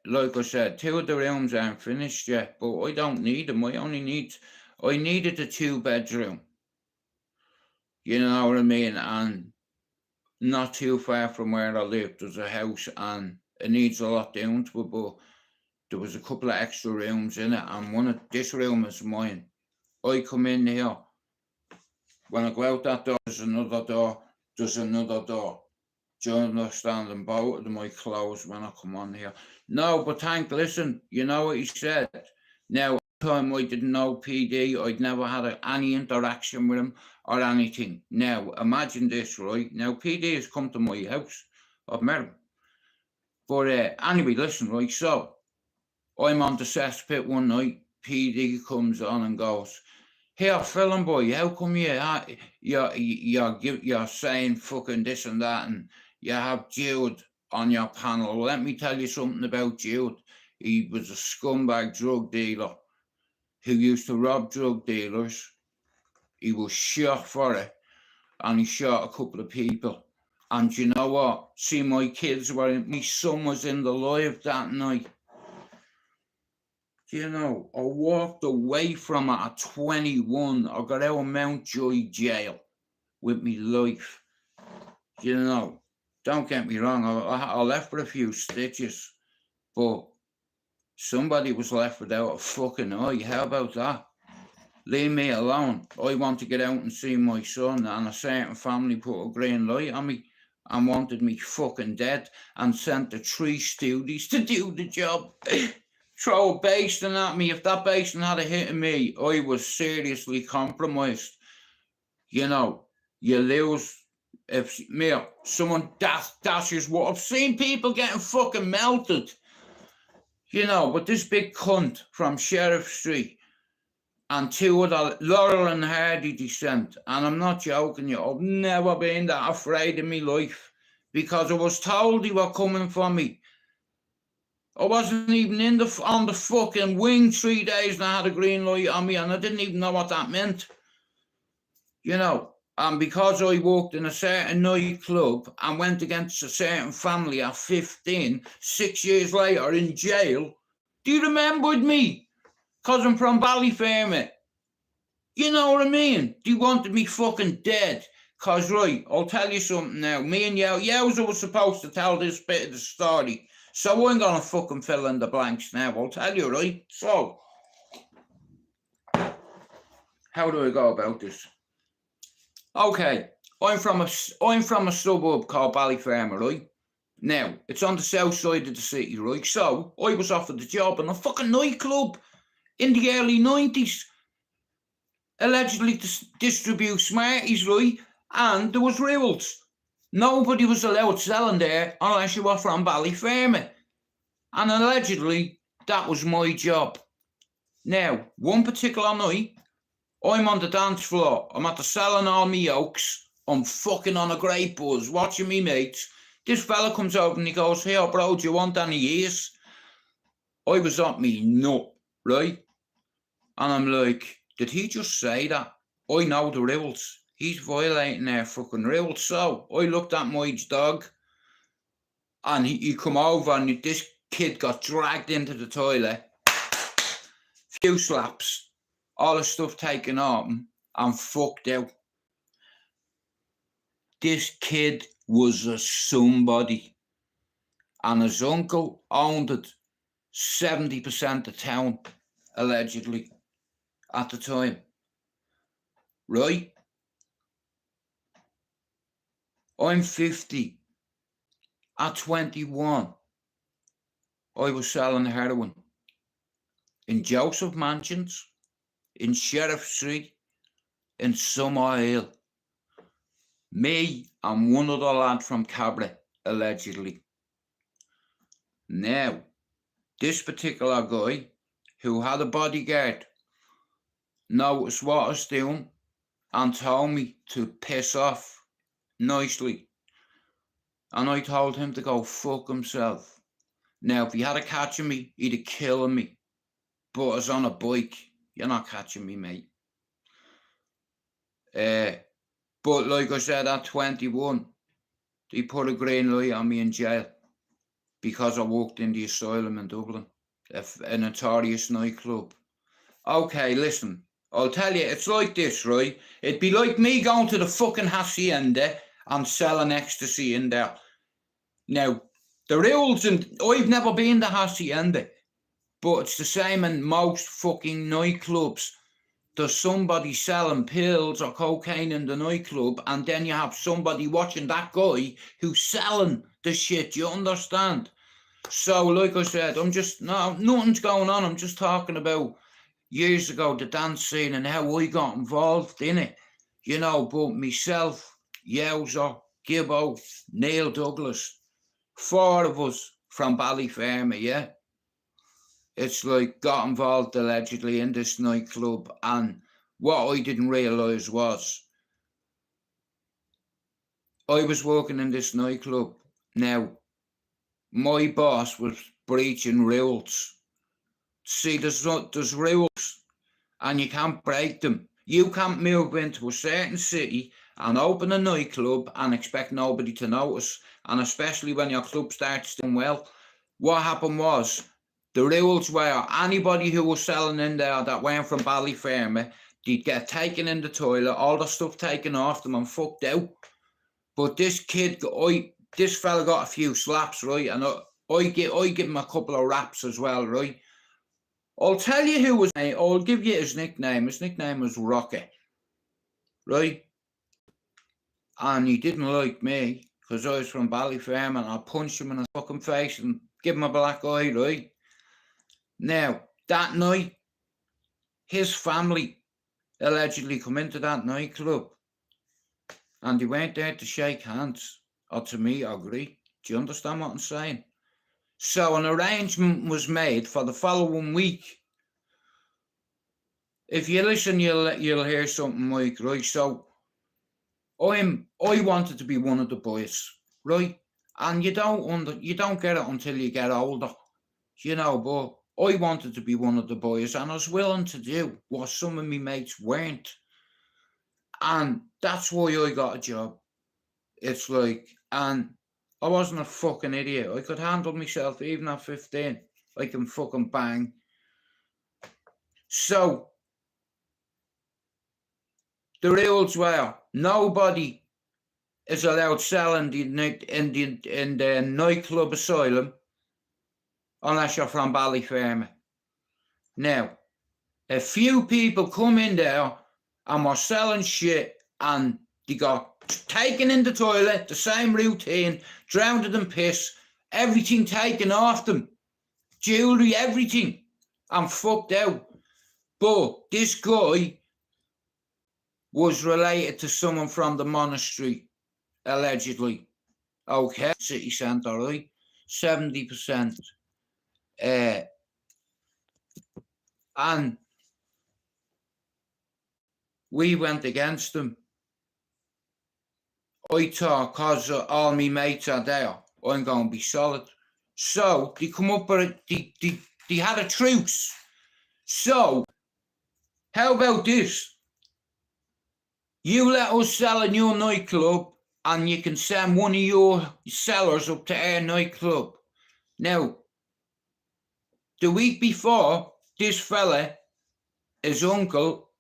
like I said, 2 of the rooms aren't finished yet, but I don't need them. I needed a 2-bedroom. You know what I mean? And not too far from where I live, there's a house and it needs a lot doing to it, but there was a couple of extra rooms in it and this room is mine. I come in here, when I go out that door, there's another door. Do you understand? And both of them I close when I come on here. No, but Hank, listen, you know what he said? Now, time I didn't know PD, I'd never had any interaction with him or anything. Now, imagine this, right? Now, PD has come to my house. I've met him. But anyway, listen, right? So, I'm on the cesspit one night. PD comes on and goes, here, film boy, how come you're saying fucking this and that and you have Jude on your panel? Let me tell you something about Jude. He was a scumbag drug dealer who used to rob drug dealers. He was shot for it and he shot a couple of people. And you know what? See, my son was in the live that night. You know, I walked away from it at 21. I got out of Mountjoy jail with my life. You know, don't get me wrong, I left with a few stitches, but somebody was left without a fucking eye. How about that? Leave me alone. I want to get out and see my son, and a certain family put a green light on me and wanted me fucking dead and sent the 3 stooges to do the job. Throw a basin at me. If that basin had a hit me, I was seriously compromised. You know, you lose. If someone dashes what I've seen people getting fucking melted. You know, but this big cunt from Sheriff Street and two of the Laurel and Hardy descent. And I'm not joking you, I've never been that afraid in my life because I was told they were coming for me. I wasn't even on the fucking wing 3 days and I had a green light on me and I didn't even know what that meant. You know, and because I worked in a certain nightclub and went against a certain family at 15, 6 years later in jail, they remembered me because I'm from Ballyfermot. You know what I mean? They wanted me fucking dead. Because, right, I'll tell you something now. Me and Yowza was supposed to tell this bit of the story. So I'm going to fucking fill in the blanks now. I'll tell you, right? So, how do I go about this? Okay, I'm from a suburb called Ballyfermot, right? Now, it's on the south side of the city, right? So, I was offered a job in a fucking nightclub in the early 90s. Allegedly to distribute Smarties, right? And there was rules. Nobody was allowed selling there unless you were from Ballyfermot. And allegedly, that was my job. Now, one particular night, I'm on the dance floor. I'm at the selling all me yokes. I'm fucking on a great buzz, watching me mates. This fella comes over and he goes, "Hey, bro, do you want any ears?" I was up me nut, right? And I'm like, did he just say that? I know the rules. He's violating their fucking rules. So I looked at my dog and he come over and this kid got dragged into the toilet. Few slaps. All the stuff taken off him and fucked out. This kid was a somebody. And his uncle owned it. 70% of town, allegedly, at the time. Right? I'm 50. At 21, I was selling heroin in Joseph Mansions, in Sheriff Street, in Summer Hill. Me and one other lad from Cabra, allegedly. Now, this particular guy, who had a bodyguard, noticed what I was doing and told me to piss off nicely. And I told him to go fuck himself. Now, if he had a catching me, he'd have killed me. But I was on a bike. You're not catching me, mate. But like I said, at 21, they put a green light on me in jail because I worked in the asylum in Dublin, a notorious nightclub. Okay, listen, I'll tell you, it's like this, right? It'd be like me going to the fucking hacienda and selling ecstasy in there. Now, the rules, and I've never been to hacienda, but it's the same in most fucking nightclubs. There's somebody selling pills or cocaine in the nightclub, and then you have somebody watching that guy who's selling the shit, you understand? So, like I said, nothing's going on. I'm just talking about years ago, the dance scene and how I got involved in it. You know, but myself, Yowza, Gibbo, Neil Douglas, 4 of us from Ballyfermot, yeah? It's like got involved allegedly in this nightclub, and what I didn't realise was I was working in this nightclub. Now, my boss was breaching rules. See, there's rules and you can't break them. You can't move into a certain city and open a nightclub and expect nobody to notice, and especially when your club starts doing well. What happened was, the rules were anybody who was selling in there that went from Ballyfermot, they'd get taken in the toilet, all the stuff taken off them and fucked out. But this fella got a few slaps, right? And I give him a couple of raps as well, right? I'll tell you who was, I'll give you his nickname. His nickname was Rocky, right? And he didn't like me because I was from Ballyfermot, and I punched him in the fucking face and give him a black eye, right? Now, that night, his family allegedly come into that nightclub and they went there to shake hands or to meet or greet. Do you understand what I'm saying? So an arrangement was made for the following week if you listen, you'll hear something, Mike, right? So I wanted to be one of the boys, right? And you don't get it until you get older, you know. But I wanted to be one of the boys, and I was willing to do what some of my mates weren't, and that's why I got a job. It's like, and I wasn't a fucking idiot. I could handle myself even at 15. I can fucking bang. So the rules were nobody is allowed selling in the nightclub asylum unless you're from Ballyfermot. Now, a few people come in there and were selling shit, and they got taken in the toilet, the same routine, drowned in piss, everything taken off them, jewellery, everything, and fucked out. But this guy was related to someone from the monastery, allegedly. Okay, city centre, right? 70%. And we went against them. I thought, because all my mates are there, I'm going to be solid. So they come up with they had a truce. So how about this? You let us sell in your nightclub, and you can send one of your sellers up to our nightclub. Now, the week before, this fella, his uncle,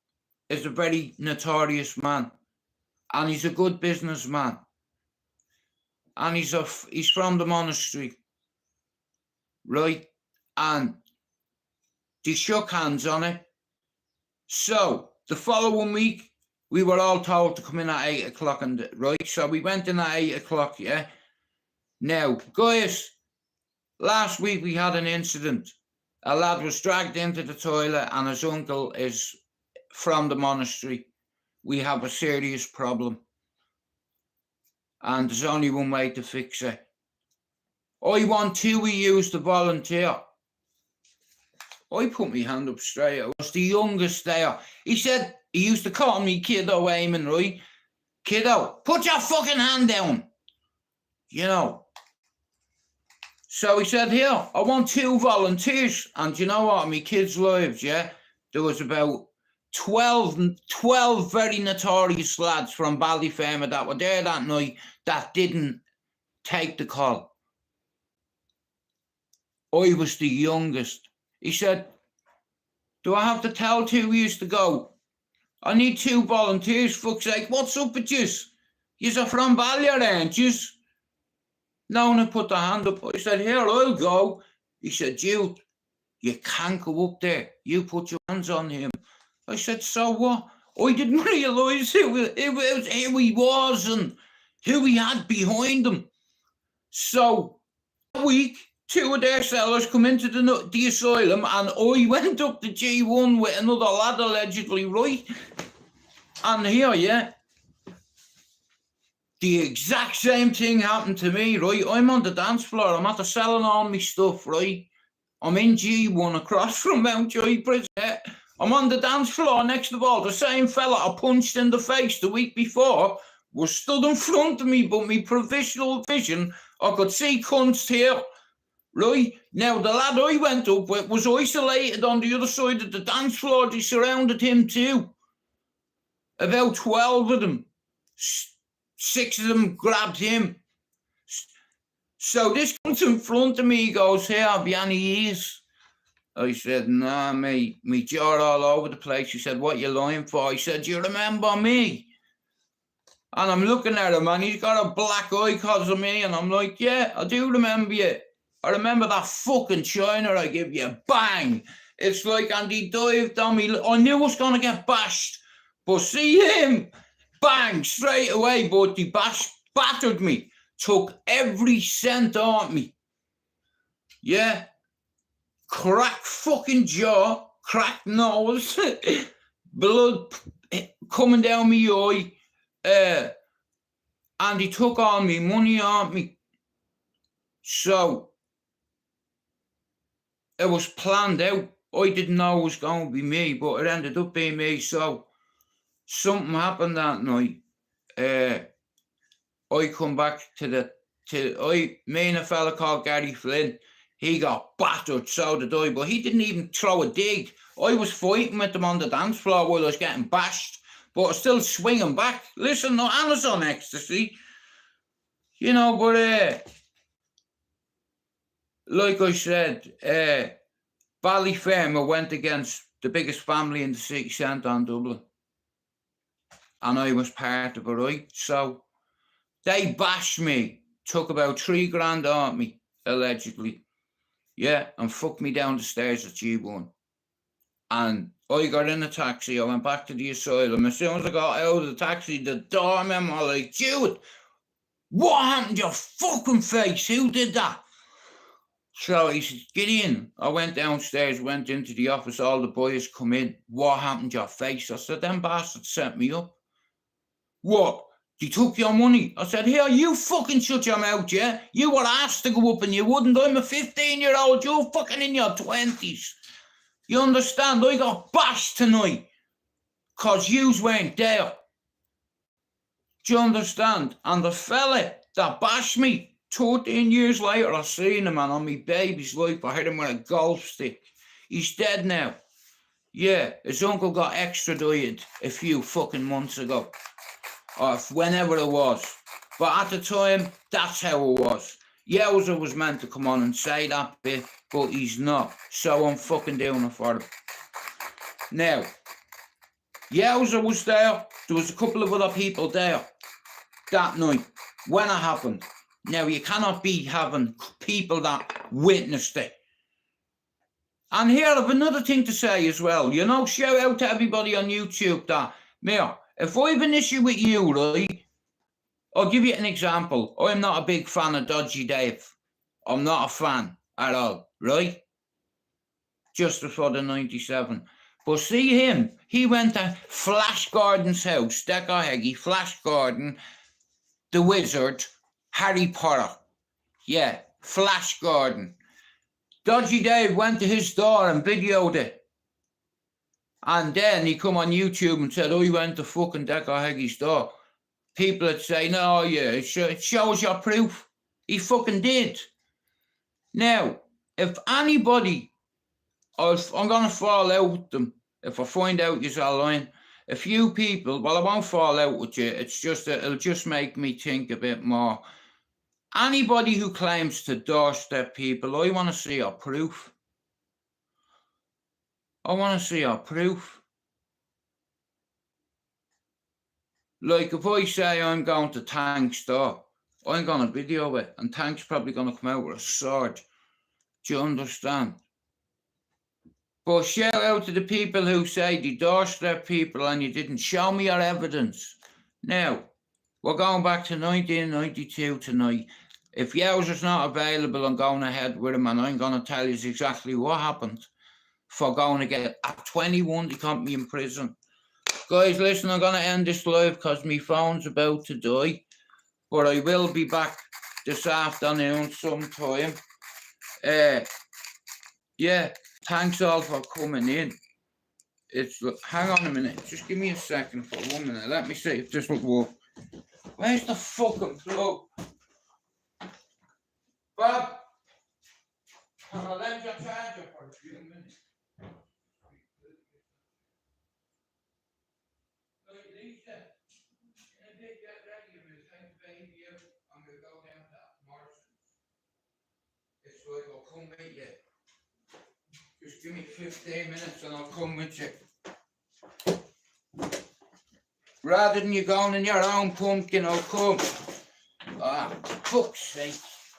is a very notorious man, and he's a good businessman, and he's from the monastery, right? And they shook hands on it. So the following week, we were all told to come in at 8 o'clock, right? So we went in at 8 o'clock, yeah? Now, guys, last week we had an incident. A lad was dragged into the toilet, and his uncle is from the monastery. We have a serious problem, and there's only one way to fix it. I want two of you to volunteer. I put my hand up straight. I was the youngest there. He said, he used to call me Kiddo Eamon, right? Kiddo, put your fucking hand down. You know. So he said, here, I want 2 volunteers. And you know what? My kids' lives, yeah? There was about 12 very notorious lads from Ballyfermot that were there that night that didn't take the call. I was the youngest. He said, do I have to tell 2 of yous to go? I need 2 volunteers, fuck's sake. What's up with yous? Yous are from Ballier, ain't yous? No one put their hand up. I said, here, I'll go. He said, Jude, you can't go up there. You put your hands on him. I said, so what? I didn't realise who he was and who he had behind him. So that week, 2 of their sellers come into the asylum, and I went up to G1 with another lad, allegedly, right? And here, yeah, the exact same thing happened to me, right? I'm on the dance floor. I'm after selling all my stuff, right? I'm in G1 across from Mount Joy Prison. I'm on the dance floor next to the wall. The same fella I punched in the face the week before was stood in front of me, but my provisional vision, I could see cunts here, right? Now, the lad I went up with was isolated on the other side of the dance floor. They surrounded him too. About 12 of them. 6 of them grabbed him. So this comes in front of me, he goes, here, have you any ears? I said, nah, mate, me jaw all over the place. He said, what you lying for? He said, do you remember me? And I'm looking at him, and he's got a black eye because of me, and I'm like, yeah, I do remember you. I remember that fucking China I give you. Bang! It's like, and he dived on me. I knew I was going to get bashed, but see him? Bang! Straight away, but he battered me. Took every cent off me. Yeah. Cracked fucking jaw. Cracked nose. Blood coming down my eye. And he took all my money off me. So, it was planned out. I didn't know it was going to be me, but it ended up being me. So something happened that night. I come back me and a fella called Gary Flynn, he got battered, so did I, but he didn't even throw a dig. I was fighting with him on the dance floor while I was getting bashed, but I was still swinging back. Listen, no, I was on ecstasy, you know, but like I said, Ballyfermot went against the biggest family in the city centre in Dublin, and I was part of it, right? So they bashed me, took about 3 grand off me, allegedly. Yeah, and fucked me down the stairs at G1. And I got in a taxi, I went back to the asylum. As soon as I got out of the taxi, the doorman was like, Jude, what happened to your fucking face? Who did that? So he said, get in. I went downstairs, went into the office, all the boys come in. What happened to your face? I said, them bastards set me up. What? They took your money. I said, here, you fucking shut your mouth, yeah? You were asked to go up and you wouldn't. I'm a 15-year-old. You're fucking in your 20s. You understand? I got bashed tonight because yous weren't there. Do you understand? And the fella that bashed me, 13 years later, I seen him, and on my baby's life, I hit him with a golf stick. He's dead now. Yeah, his uncle got extradited a few fucking months ago. Or whenever it was. But at the time, that's how it was. Yowza was meant to come on and say that bit, but he's not. So I'm fucking doing it for him. Now, Yowza was there. There was a couple of other people there that night when it happened. Now, you cannot be having people that witnessed it. And here I have another thing to say as well. You know, shout out to everybody on YouTube that, Mayor, if I have an issue with you, right, I'll give you an example. I'm not a big fan of Dodgy Dave. I'm not a fan at all, right? Just before the 97. But see him, he went to Flash Gordon's house, Decaheggy, Flash Gordon, the wizard, Harry Potter. Yeah, Flash Gordon. Dodgy Dave went to his door and videoed it. And then he come on YouTube and said, oh, he went to fucking Decaheggy's door. People would say, no, yeah, it shows your proof. He fucking did. Now, if anybody, I'm going to fall out with them. If I find out you're lying, a few people, well, I won't fall out with you. It's just that it'll just make me think a bit more. Anybody who claims to doorstep people, I want to see your proof. I want to see your proof. Like, if I say I'm going to Tank's door, I'm going to video it, and Tank's probably going to come out with a sword. Do you understand? But shout out to the people who say they doorstep people and you didn't show me your evidence. Now, we're going back to 1992 tonight. If Yowza's not available, I'm going ahead with him, and I'm going to tell you exactly what happened for going to get at 21, they caught me in prison. Guys, listen, I'm going to end this live because my phone's about to die. But I will be back this afternoon sometime. Yeah, thanks all for coming in. Hang on a minute. Just give me a second for 1 minute. Let me see if this will work. Where's the fucking plug? Bob, can I lend your charger for a few minutes? Lisa, in a bit, get ready. I'm going to take the baby out. I'm going to go down to Morrison's. It's like I'll come with you. Just give me 15 minutes and I'll come with you. Rather than you going in your own pumpkin, I'll come. Ah, fuck's sake.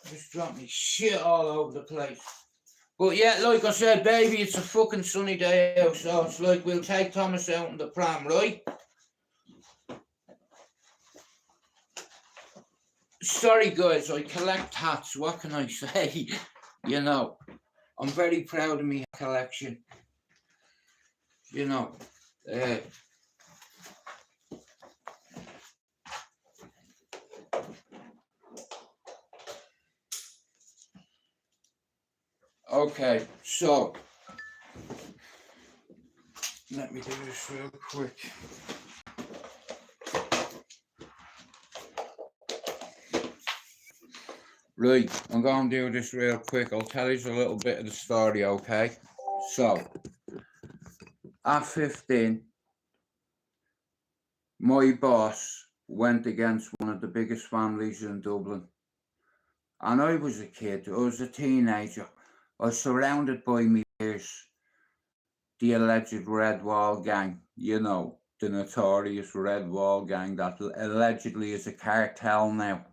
Just dropped me shit all over the place. But yeah, like I said, baby, it's a fucking sunny day out, so it's like we'll take Thomas out in the pram, right? Sorry guys, I collect hats, what can I say? You know, I'm very proud of my collection. You know, okay, so Let me do this real quick. Right, I'm going to do this real quick. I'll tell you a little bit of the story, okay? So, at 15, my boss went against one of the biggest families in Dublin. And I was a kid, I was a teenager. I was surrounded by my peers, the alleged Red Wall gang, you know, the notorious Red Wall gang that allegedly is a cartel now.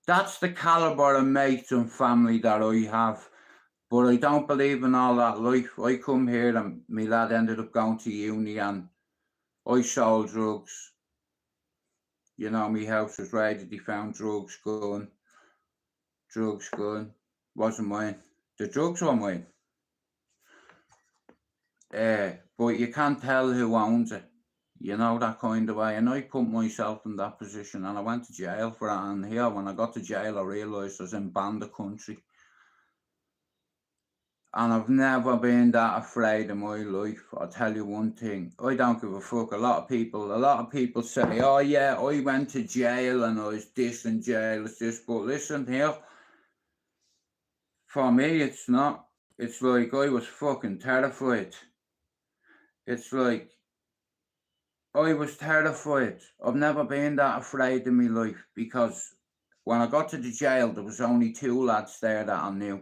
That's the calibre of mates and family that I have. But I don't believe in all that life. I come here and my lad ended up going to uni and I sold drugs. You know, my house was raided, they found drugs going. Wasn't mine. The drugs were mine. But you can't tell who owns it. You know, that kind of way. And I put myself in that position and I went to jail for it. And here, when I got to jail, I realised I was in Banda country. And I've never been that afraid in my life. I'll tell you one thing, I don't give a fuck. A lot of people say, oh yeah, I went to jail and I was this in jail, it's this. But listen here, for me it's not. It's like I was fucking terrified. It's like, I was terrified. I've never been that afraid in my life because when I got to the jail, there was only 2 lads there that I knew.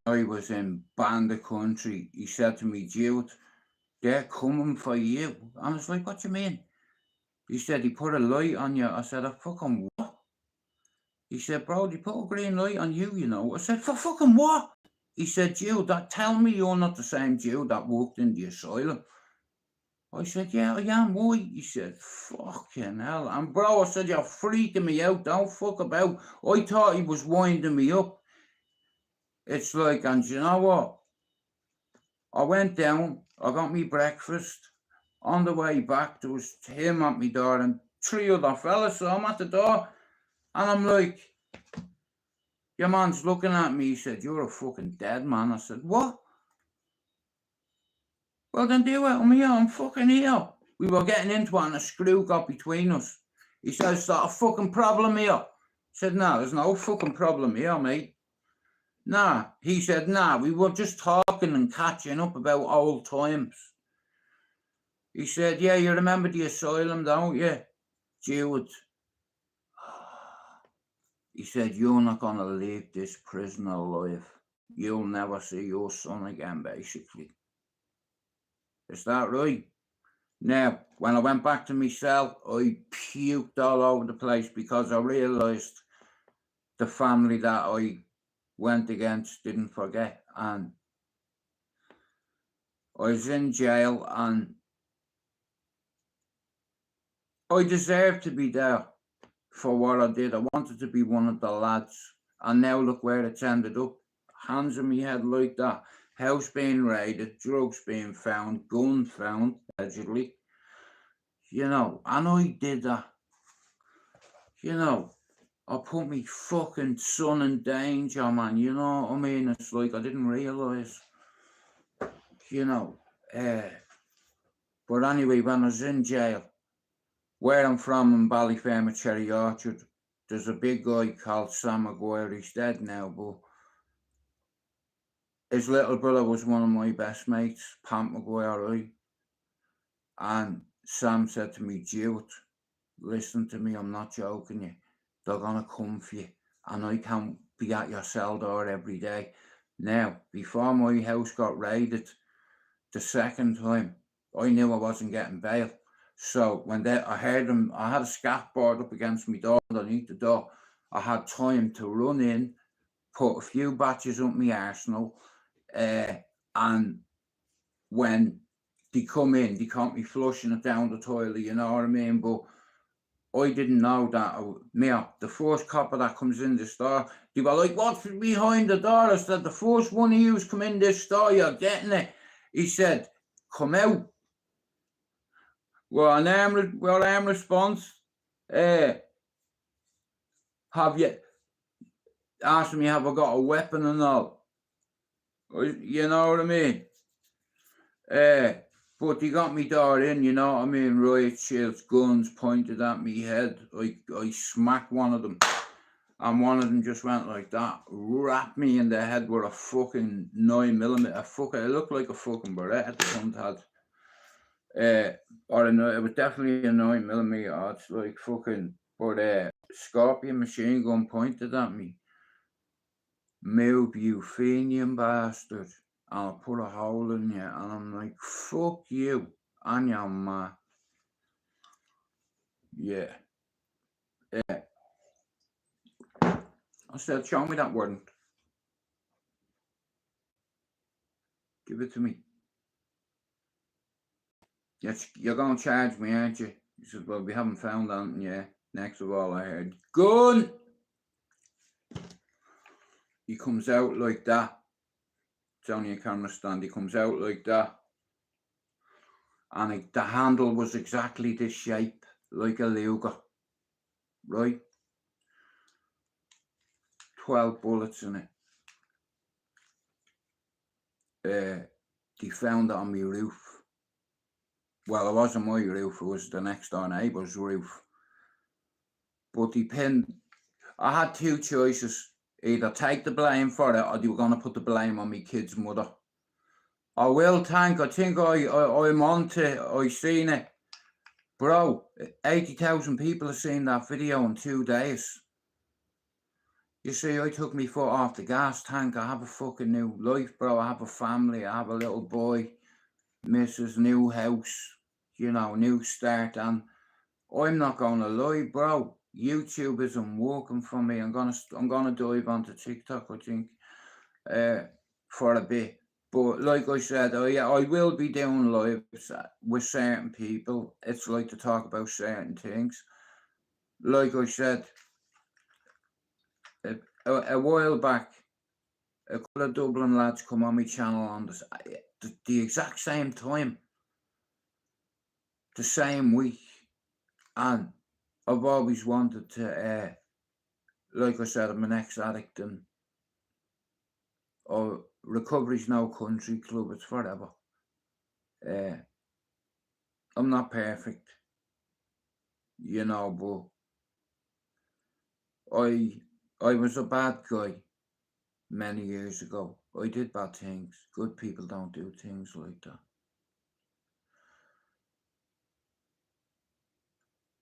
I was in Banda country. He said to me, Jude, they're coming for you. I was like, what do you mean? He said, he put a light on you. I said, a fucking what? He said, bro, they put a green light on you, you know. I said, for fucking what? He said, Jude, tell me you're not the same Jude that walked in the asylum. I said, yeah, I am. Why? He said, fucking hell. And bro, I said, you're freaking me out. Don't fuck about. I thought he was winding me up. It's like, and you know what? I went down, I got me breakfast. On the way back, there was him at my door and 3 other fellas, so I'm at the door. And I'm like, your man's looking at me. He said, you're a fucking dead man. I said, what? Well, then do it. I'm here. I'm fucking here. We were getting into it and a screw got between us. He said, is that a fucking problem here? I said, no, there's no fucking problem here, mate. Nah, he said, nah, we were just talking and catching up about old times. He said, yeah, you remember the asylum, don't you, Jude? He said, you're not going to leave this prison alive. You'll never see your son again, basically. Is that right? Now, when I went back to my cell, I puked all over the place because I realised the family that I went against didn't forget. And I was in jail and I deserved to be there for what I did. I wanted to be one of the lads. And now look where it's ended up. Hands on me head like that. House being raided, drugs being found, gun found, allegedly. You know, and I did that. You know, I put me fucking son in danger, man. You know what I mean? It's like I didn't realise. You know, but anyway, when I was in jail, where I'm from in Ballyfermot at Cherry Orchard, there's a big guy called Sam Maguire. He's dead now, but his little brother was one of my best mates, Pat Maguire, right? And Sam said to me, Jude, listen to me, I'm not joking you. They're going to come for you. And I can't be at your cell door every day. Now, before my house got raided, the second time, I knew I wasn't getting bail. So when I heard them, I had a scaffold up against my door, underneath the door. I had time to run in, put a few batches up my arsenal, and when they come in, they can't be flushing it down the toilet, you know what I mean? But I didn't know that. The first copper that comes in the store, they were like, what's behind the door? I said, the first one of yous come in this store, you're getting it. He said, come out. We're arm response. Have you, asked me, have I got a weapon and all? You know what I mean? But they got me door in, you know what I mean? Riot shields, guns pointed at me head. I smacked one of them. And one of them just went like that, wrapped me in the head with a fucking 9mm. It looked like a fucking Beretta the cunt had. Or it was definitely a 9mm. It's like fucking, but Scorpion machine gun pointed at me. Move, you Fenian bastard. And I'll put a hole in you. And I'm like, fuck you. And your ma. Yeah. I said, show me that warrant. Give it to me. Yes, you're going to charge me, aren't you? He said, well, we haven't found anything yet. Next of all, I heard, gun! He comes out like that. It's only a camera stand. He comes out like that. And the handle was exactly this shape, like a Luger. Right? 12 bullets in it. They found it on my roof. Well, it wasn't my roof, it was the next door neighbour's roof. But they pinned, I had two choices. Either take the blame for it or they were going to put the blame on my kid's mother. I think I'm on to it, I seen it. Bro, 80,000 people have seen that video in 2 days. You see, I took my foot off the gas tank. I have a fucking new life, bro. I have a family. I have a little boy, missus, new house, you know, new start. And I'm not gonna lie, bro. YouTube isn't working for me. I'm gonna dive onto TikTok, I think, for a bit. But like I said, I will be doing lives with certain people. It's like to talk about certain things. Like I said, a while back, a couple of Dublin lads come on my channel on the exact same time, the same week, and I've always wanted to, like I said, I'm an ex-addict, and recovery's no country club, it's forever. I'm not perfect, you know, but I was a bad guy many years ago. I did bad things. Good people don't do things like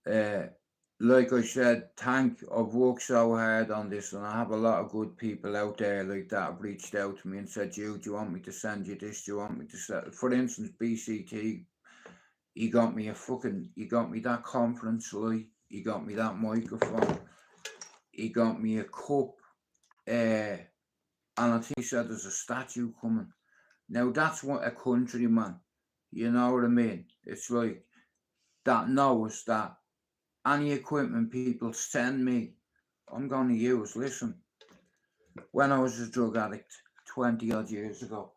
that. Like I said, I've worked so hard on this, and I have a lot of good people out there like that have reached out to me and said, do you want me to send you this? Do you want me to send? For instance, BCT, he got me that conference light, he got me that microphone, he got me a cup, and I think he said there's a statue coming. Now that's what a countryman, you know what I mean? It's like that knows that any equipment people send me, I'm going to use. Listen, when I was a drug addict 20 odd years ago,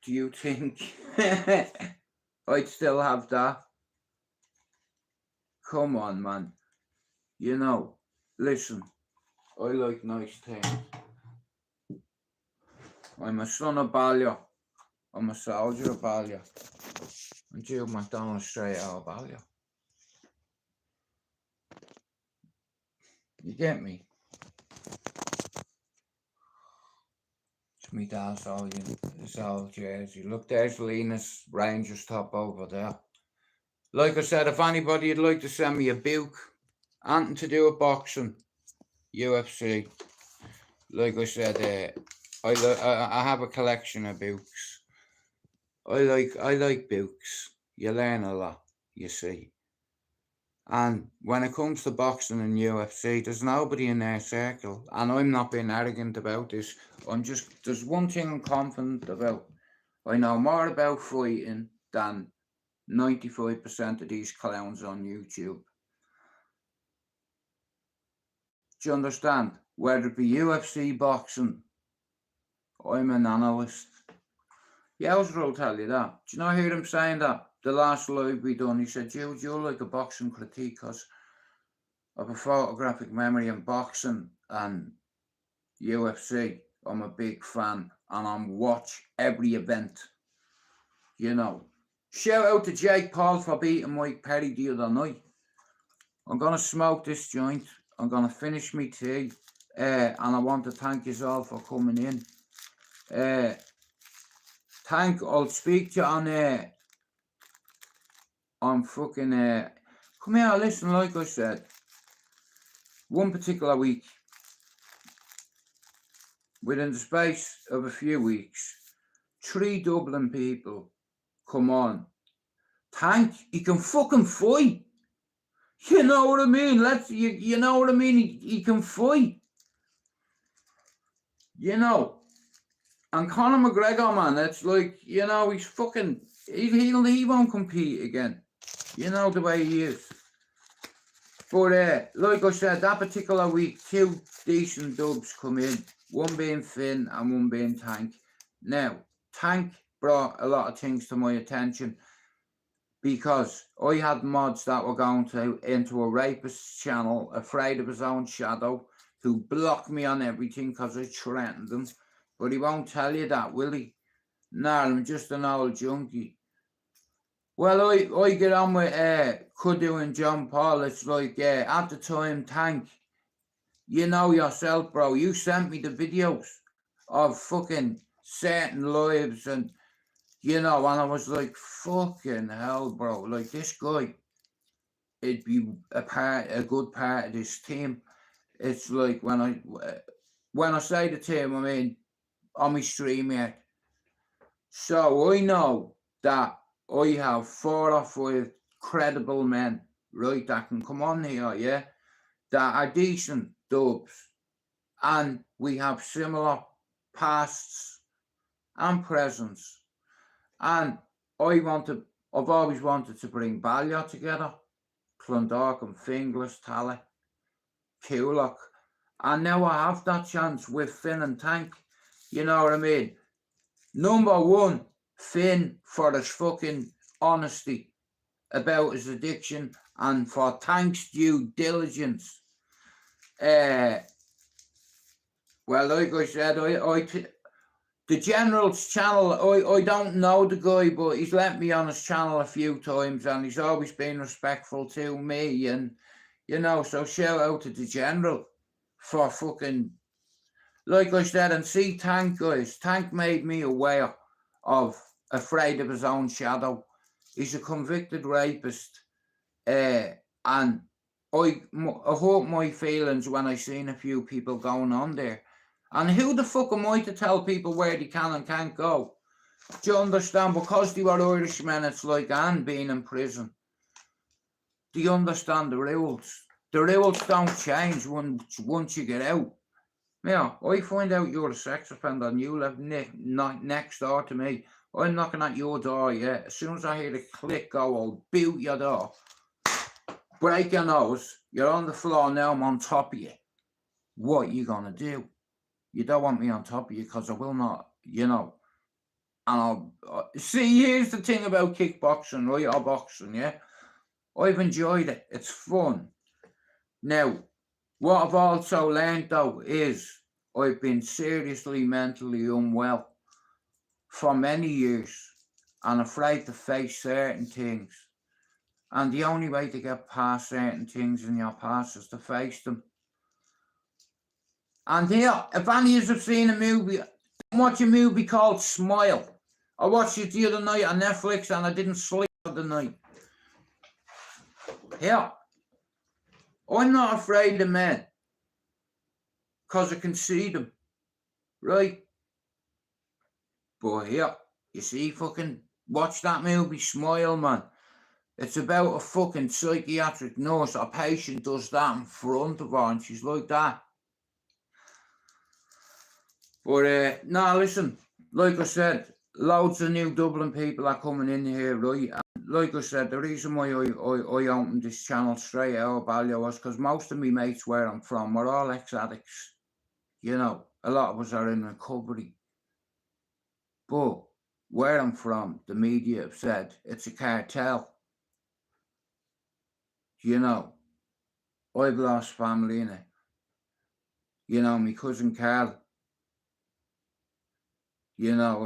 do you think I'd still have that? Come on, man. You know, listen, I like nice things. I'm a son of Ballier. I'm a soldier of Ballier. And Joe McDonald straight out of Ballier. You get me? It's me dad's old jersey. Look, there's Lena's Rangers top over there. Like I said, if anybody would like to send me a book, anything to do with boxing, UFC. Like I said, I have a collection of books. I like books. You learn a lot, you see. And when it comes to boxing and UFC, there's nobody in their circle. And I'm not being arrogant about this. There's one thing I'm confident about. I know more about fighting than 95% of these clowns on YouTube. Do you understand? Whether it be UFC, boxing, I'm an analyst. Yeah, I'll tell you that. Do you not hear him saying that? The last live we done, he said, you're like a boxing critique because of a photographic memory in boxing and UFC. I'm a big fan and I'm watch every event. you know. Shout out to Jake Paul for beating Mike Perry the other night. I'm going to smoke this joint. I'm going to finish my tea. And I want to thank you all for coming in. I'll speak to you on fucking, come here, listen, like I said, one particular week, within the space of a few weeks, 3 Dublin people come on. Tank, he can fucking fight. You know what I mean? You know what I mean? He can fight. You know. And Conor McGregor, man, it's like, you know, he's fucking, he won't compete again. You know the way he is. But like I said, that particular week, 2 decent dubs come in. One being Finn and one being Tank. Now, Tank brought a lot of things to my attention because I had mods that were going into a rapist channel, afraid of his own shadow, who blocked me on everything because I threatened them. But he won't tell you that, will he? Nah, I'm just an old junkie. Well, I get on with Kudu and John Paul. It's like, at the time, Tank, you know yourself, bro. You sent me the videos of fucking certain lives and, you know, and I was like, fucking hell, bro. Like, this guy, it'd be a good part of this team. It's like, when I say the team, I mean, on my stream yet. So I know that I have 4 or 5 credible men, right, that can come on here, yeah, that are decent dubs, and we have similar pasts and presents. And I've always wanted to bring Ballyer together, Clondalk and Finglas, Tally, Coolock, and now I have that chance with Finn and Tank. You know what I mean? Number 1, Finn, for his fucking honesty about his addiction and for Tank's due diligence. Well, like I said, the General's channel, I don't know the guy, but he's let me on his channel a few times and he's always been respectful to me. And, you know, so shout out to the General for fucking, like I said, and see Tank, guys. Tank made me aware of afraid of his own shadow. He's a convicted rapist. And I hurt my feelings when I seen a few people going on there. And who the fuck am I to tell people where they can and can't go? Do you understand? Because they were Irishmen, it's like Anne being in prison. Do you understand the rules? The rules don't change once you get out. Yeah, I find out you're a sex offender and you live next door to me. I'm knocking at your door, yeah. As soon as I hear the click go, I'll boot your door. Break your nose. You're on the floor now, I'm on top of you. What are you going to do? You don't want me on top of you because I will not, you know. And I'll... see, here's the thing about kickboxing, right, or boxing, yeah? I've enjoyed it. It's fun. Now, what I've also learned, though, is I've been seriously mentally unwell for many years and afraid to face certain things. And the only way to get past certain things in your past is to face them. And here, if any of you have seen a movie, watch a movie called Smile. I watched it the other night on Netflix and I didn't sleep the night. Here, I'm not afraid of men because I can see them, right? But here, you see, fucking watch that movie Smile, man. It's about a fucking psychiatric nurse. A patient does that in front of her and she's like that. But, nah, listen, like I said, loads of new Dublin people are coming in here, right? And like I said, the reason why I opened this channel STRAIGHTOUTTABALLYER was because most of my mates where I'm from are all ex-addicts. You know, a lot of us are in recovery. But where I'm from, the media have said it's a cartel. You know, I've lost family in it. You know, my cousin Carl. You know,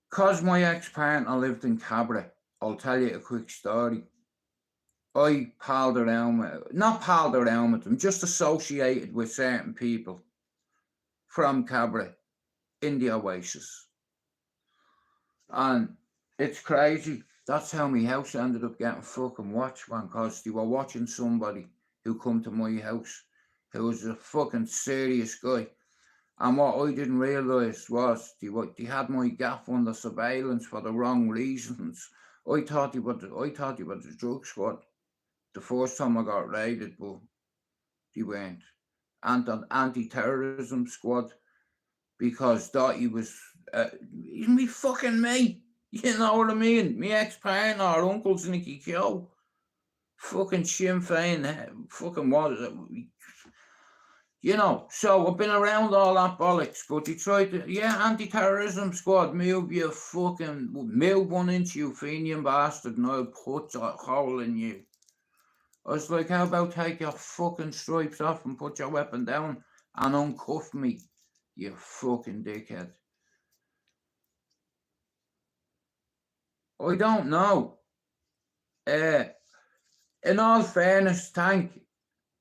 'Cause my ex-partner lived in Cabra, I'll tell you a quick story. I not palled around with them, just associated with certain people from Cabra in the Oasis. And it's crazy. That's how my house ended up getting fucking watched, man, because they were watching somebody who come to my house who was a fucking serious guy. And what I didn't realise was they had my gaff under surveillance for the wrong reasons. I thought he was the drug squad the first time I got raided, but they weren't. Anti-terrorism squad, because thought he was he's me fucking mate. You know what I mean? Me ex-partner, our uncle's Nicky Kyo. Fucking Sinn Féin, fucking what is it? You know, so I've been around all that bollocks, but they tried to, anti-terrorism squad, move you fucking, move 1 inch, you Fenian bastard, and I'll put a hole in you. I was like, how about take your fucking stripes off and put your weapon down and uncuff me, you fucking dickhead. I don't know. In all fairness, thank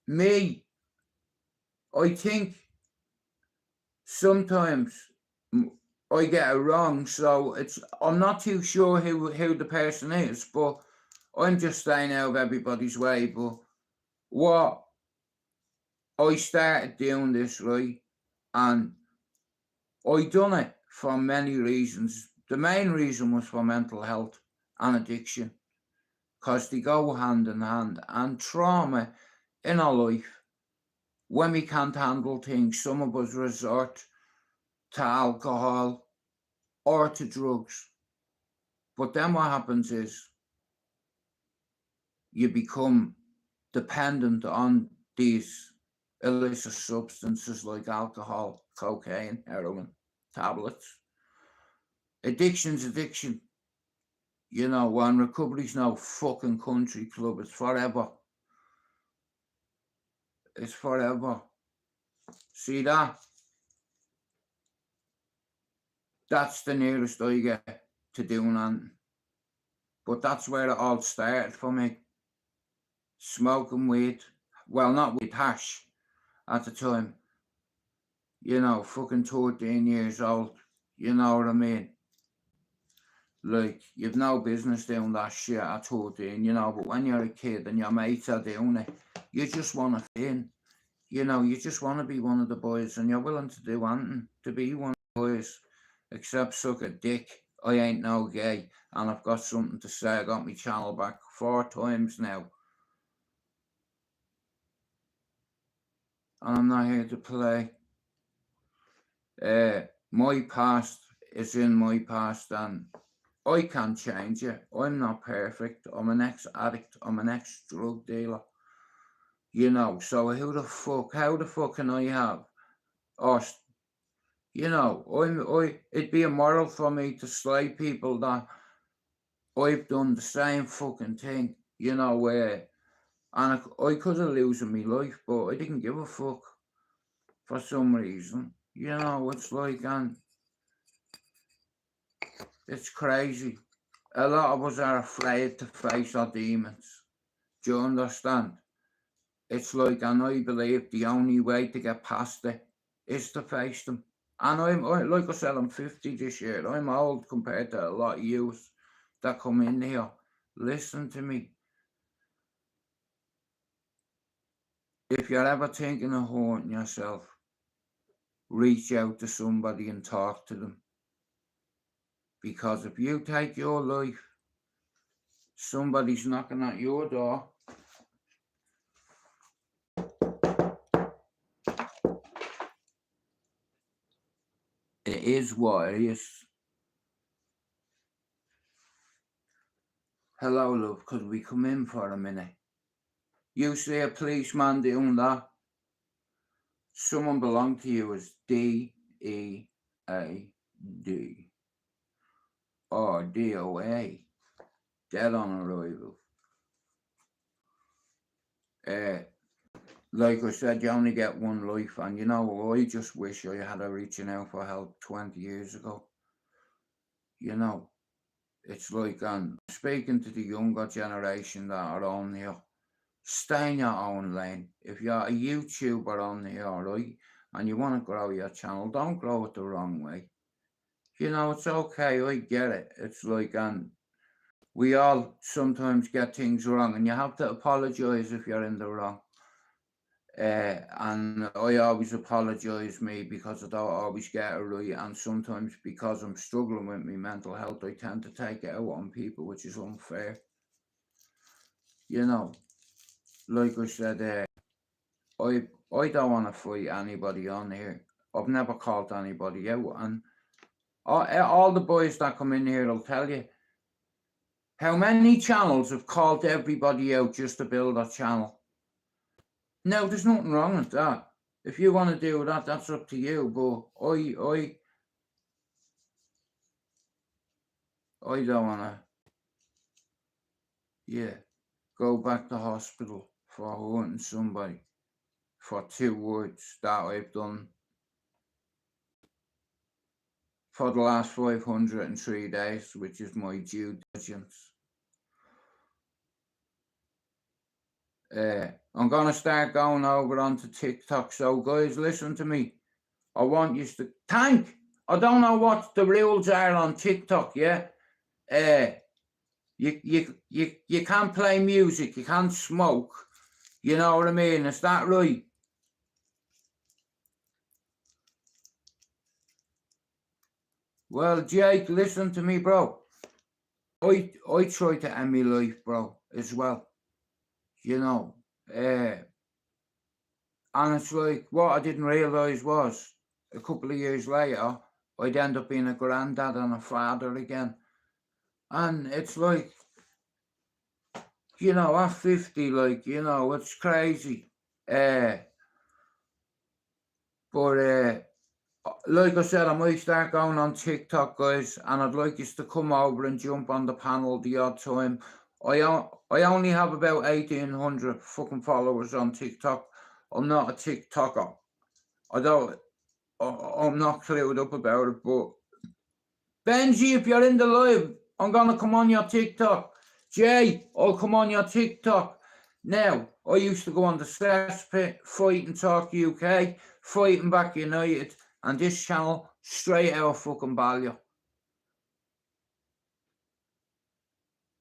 me, I think sometimes I get it wrong, so I'm not too sure who the person is, but I'm just staying out of everybody's way. But what I started doing this, right, and I done it for many reasons. The main reason was for mental health and addiction, because they go hand in hand. And trauma in our life, when we can't handle things, some of us resort to alcohol or to drugs. But then what happens is you become dependent on these illicit substances like alcohol, cocaine, heroin, tablets. Addiction's addiction. You know, and recovery's no fucking country club. It's forever. It's forever. See that? That's the nearest I get to doing anything. But that's where it all started for me. Smoking weed. Well, not weed, hash at the time. You know, fucking 13 years old. You know what I mean? Like, you've no business doing that shit at 13, you know, but when you're a kid and your mates are doing it, you just want to fit in. You know, you just want to be one of the boys, and you're willing to do anything to be one of the boys, except suck a dick. I ain't no gay, and I've got something to say. I got my channel back 4 times now. And I'm not here to play. My past is in my past, and I can't change it. I'm not perfect. I'm an ex-addict. I'm an ex-drug dealer. You know, so how the fuck can I have, or, you know, it'd be immoral for me to slay people that I've done the same fucking thing, you know, and I could have losing my life, but I didn't give a fuck for some reason. You know, it's like, and it's crazy. A lot of us are afraid to face our demons. Do you understand? It's like, and I believe the only way to get past it is to face them. And like I said, I'm 50 this year. I'm old compared to a lot of youth that come in here. Listen to me. If you're ever thinking of hurting yourself, reach out to somebody and talk to them. Because if you take your life, somebody's knocking at your door. It is what it is. Hello, love, could we come in for a minute? You see a policeman doing that? Someone belong to you as D-E-A-D or D-O-A. Dead on arrival. Like I said, you only get one life, and you know, I just wish I had a reaching out for help 20 years ago. You know, it's like I'm speaking to the younger generation that are on here. Stay in your own lane. If you're a YouTuber on here, right, and you want to grow your channel, don't grow it the wrong way. You know, it's okay, I get it. It's like, and we all sometimes get things wrong, and you have to apologise if you're in the wrong. And I always apologise, me, because I don't always get it right, and sometimes because I'm struggling with my mental health, I tend to take it out on people, which is unfair. You know, like I said, I don't want to fight anybody on here. I've never called anybody out, and all the boys that come in here will tell you how many channels have called everybody out just to build a channel. No, there's nothing wrong with that. If you want to do that, that's up to you. But I don't want to, go back to hospital for hurting somebody for 2 words that I've done for the last 503 days, which is my due diligence. I'm going to start going over onto TikTok. So guys, listen to me. I want you to thank. I don't know what the rules are on TikTok, yeah? You can't play music, you can't smoke. You know what I mean? Is that right? Well, Jake, listen to me, bro. I try to end my life, bro, as well. You know, and it's like, what I didn't realise was, a couple of years later, I'd end up being a granddad and a father again. And it's like, you know, at 50, like, you know, it's crazy. But like I said, I might start going on TikTok, guys, and I'd like you to come over and jump on the panel the odd time. I only have about 1,800 fucking followers on TikTok. I'm not a TikToker. I'm not clued up about it, but Benji, if you're in the live, I'm gonna come on your TikTok. Jay, I'll come on your TikTok. Now, I used to go on the cesspit, Fighting Talk UK, Fighting Back United, and this channel, Straight Out fucking Ballyer.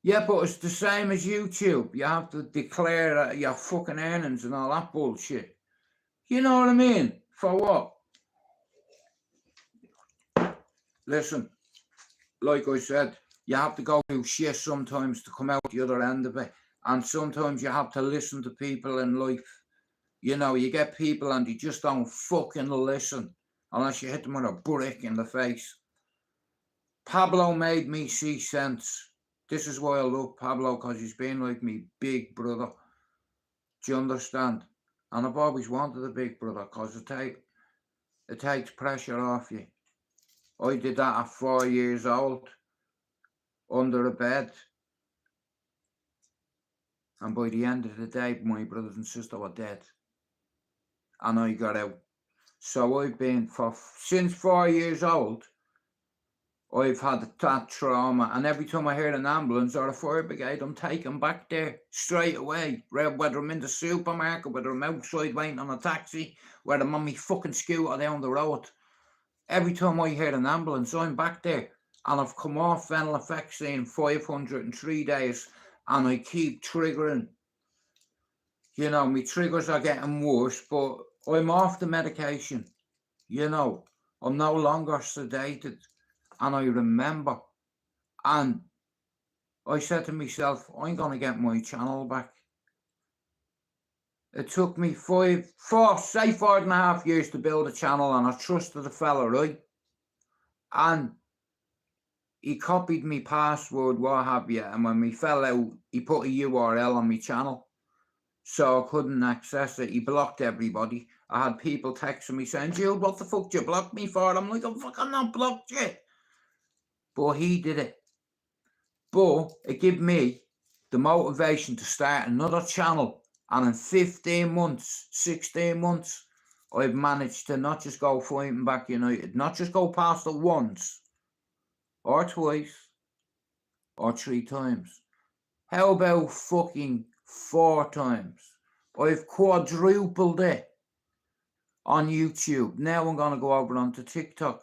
Yeah, but it's the same as YouTube. You have to declare your fucking earnings and all that bullshit. You know what I mean? For what? Listen, like I said, you have to go through shit sometimes to come out the other end of it. And sometimes you have to listen to people in life. You know, you get people and they just don't fucking listen unless you hit them with a brick in the face. Pablo made me see sense. This is why I love Pablo, because he's been like me big brother. Do you understand? And I've always wanted a big brother, because it takes pressure off you. I did that at 4 years old, under a bed. And by the end of the day, my brothers and sisters were dead. And I got out. So I've been, since 4 years old, I've had that trauma, and every time I hear an ambulance or a fire brigade, I'm taken back there straight away. Whether I'm in the supermarket, whether I'm outside waiting on a taxi, whether I'm on my fucking scooter down the road. Every time I hear an ambulance, I'm back there. And I've come off venlafaxine 503 days, and I keep triggering. You know, my triggers are getting worse, but I'm off the medication. You know, I'm no longer sedated. And I remember, and I said to myself, I'm going to get my channel back. It took me 4.5 years to build a channel, and I trusted the fella, right? And he copied me password, what have you, and when we fell out, he put a URL on my channel, so I couldn't access it. He blocked everybody. I had people texting me saying, Jude, what the fuck did you block me for? I'm like, I'm fucking not blocked you. But he did it. But it gave me the motivation to start another channel. And in 15 months, 16 months, I've managed to not just go Fighting Back United, not just go past it once. or twice, or 3 times. How about fucking 4 times? I've quadrupled it on YouTube. Now I'm going to go over onto TikTok.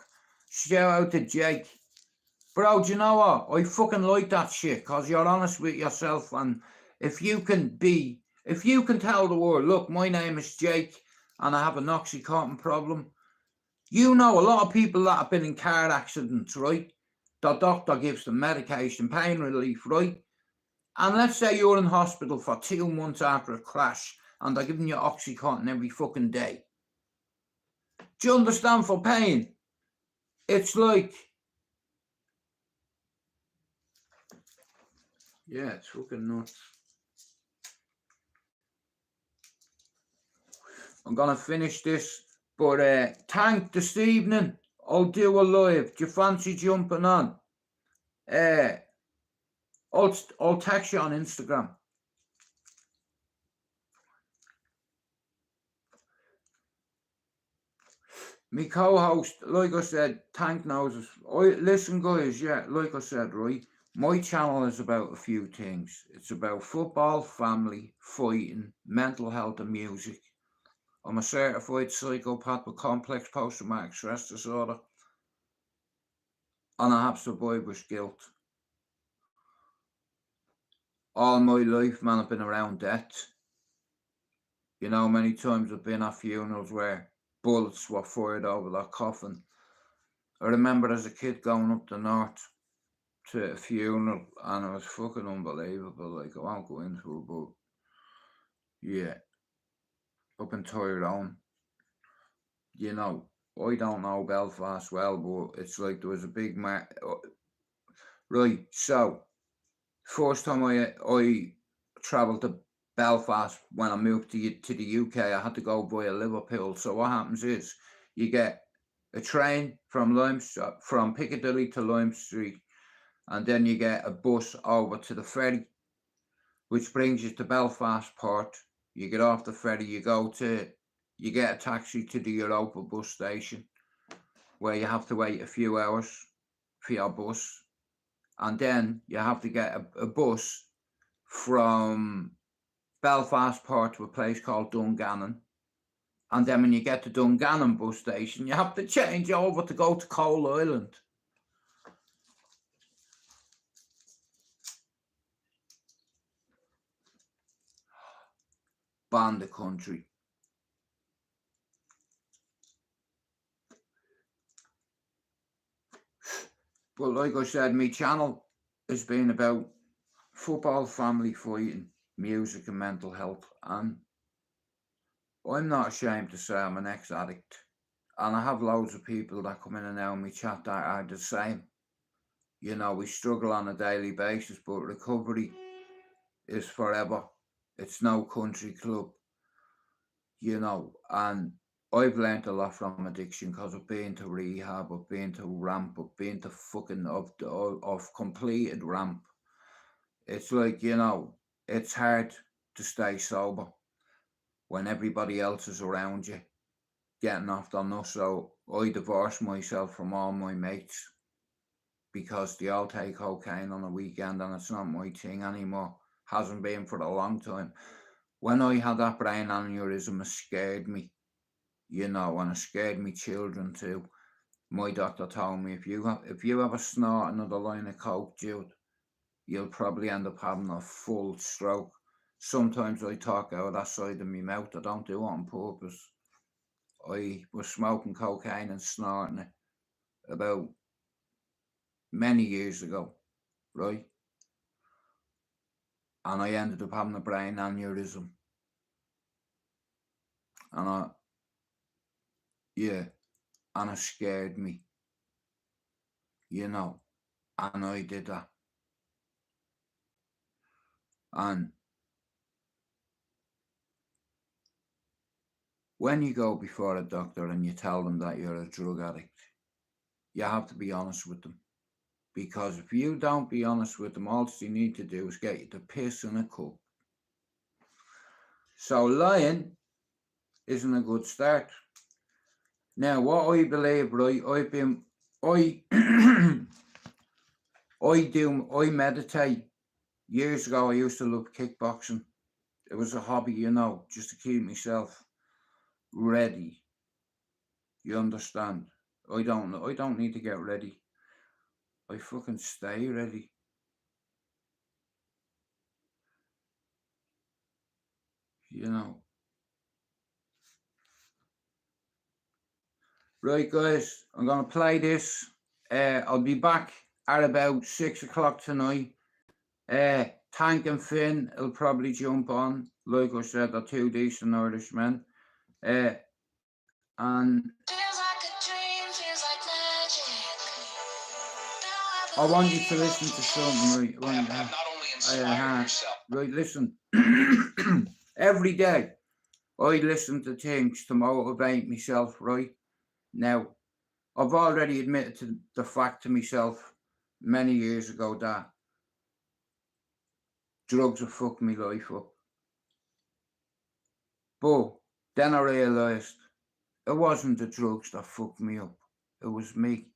Shout out to Jake. Bro, do you know what? I fucking like that shit because you're honest with yourself. And if you can tell the world, look, my name is Jake and I have an Oxycontin problem. You know, a lot of people that have been in car accidents, right? The doctor gives them medication, pain relief, right? And let's say you're in hospital for 2 months after a crash and they're giving you Oxycontin every fucking day. Do you understand for pain? It's like, yeah, it's fucking nuts. I'm going to finish this, but Tank this evening, I'll do a live. Do you fancy jumping on? I'll text you on Instagram. Me co-host, like I said, Tank knows us. Listen, guys, yeah, like I said, right? My channel is about a few things. It's about football, family, fighting, mental health and music. I'm a certified psychopath with complex post-traumatic stress disorder. And I have survivor's guilt. All my life, man, I've been around death. You know, many times I've been at funerals where bullets were fired over their coffin. I remember as a kid going up the north to a funeral and it was fucking unbelievable. Like, I won't go into it, but yeah, up in Tyrone, you know, I don't know Belfast well, but it's like there was a big right. So first time I travelled to Belfast when I moved to the UK, I had to go via Liverpool. So what happens is you get a train from Piccadilly to Lime Street, and then you get a bus over to the ferry, which brings you to Belfast Port. You get off the ferry, you get a taxi to the Europa bus station, where you have to wait a few hours for your bus. And then you have to get a bus from Belfast Port to a place called Dungannon. And then when you get to Dungannon bus station, you have to change over to go to Coal Island. Ban the country. But like I said, my channel has been about football, family, fighting, music and mental health. And I'm not ashamed to say I'm an ex-addict. And I have loads of people that come in and out of my chat that are the same. You know, we struggle on a daily basis, but recovery is forever. It's no country club, you know. And I've learned a lot from addiction because I've been to rehab, I've been to ramp, I've been to fucking of completed ramp. It's like, you know, it's hard to stay sober when everybody else is around you getting off their nuts. So I divorced myself from all my mates because they all take cocaine on a weekend and it's not my thing anymore. Hasn't been for a long time. When I had that brain aneurysm, it scared me, you know, and it scared me children too. My doctor told me, if you ever snort another line of coke, Jude, you'll probably end up having a full stroke. Sometimes I talk out that side of my mouth. I don't do it on purpose. I was smoking cocaine and snorting it about many years ago, right? And I ended up having a brain aneurysm. And it scared me, you know, and I did that. And when you go before a doctor and you tell them that you're a drug addict, you have to be honest with them. Because if you don't be honest with them, all you need to do is get you to piss in a cup. So lying isn't a good start. Now, what I believe, right, I meditate. Years ago, I used to love kickboxing. It was a hobby, you know, just to keep myself ready. You understand? I don't need to get ready. I fucking stay ready. You know. Right, guys, I'm gonna play this. I'll be back at about 6 o'clock tonight. Tank and Finn will probably jump on. Like I said, they're two decent Irishmen. And I want you to listen to something, right? Right, listen. Every day I listen to things to motivate myself, right? Now, I've already admitted to the fact to myself many years ago that drugs have fucked my life up. But then I realised it wasn't the drugs that fucked me up. It was me.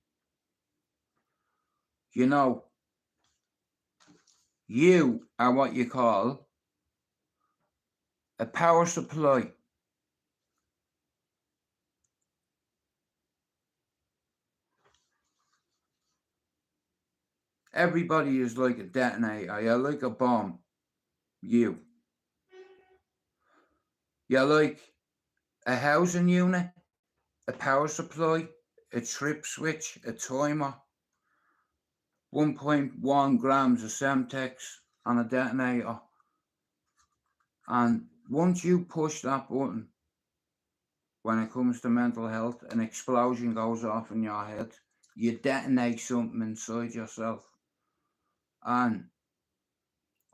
You know, you are what you call a power supply. Everybody is like a detonator. You're like a bomb. You're like a housing unit, a power supply, a trip switch, a timer, 1.1 grams of Semtex on a detonator. And once you push that button, when it comes to mental health, an explosion goes off in your head. You detonate something inside yourself. And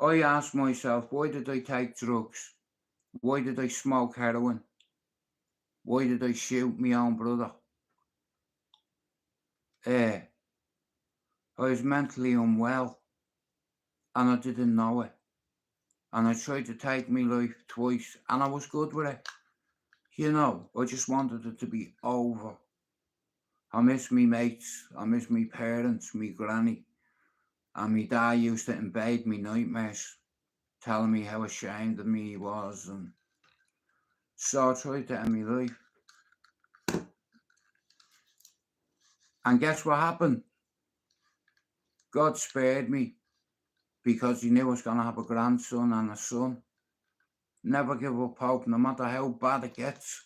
I asked myself, why did I take drugs? Why did I smoke heroin? Why did I shoot my own brother? I was mentally unwell and I didn't know it. And I tried to take my life twice and I was good with it. You know, I just wanted it to be over. I miss me mates, I miss me parents, me granny. And me dad used to invade me nightmares, telling me how ashamed of me he was. And so I tried to end my life. And guess what happened? God spared me because he knew I was going to have a grandson and a son. Never give up hope, no matter how bad it gets.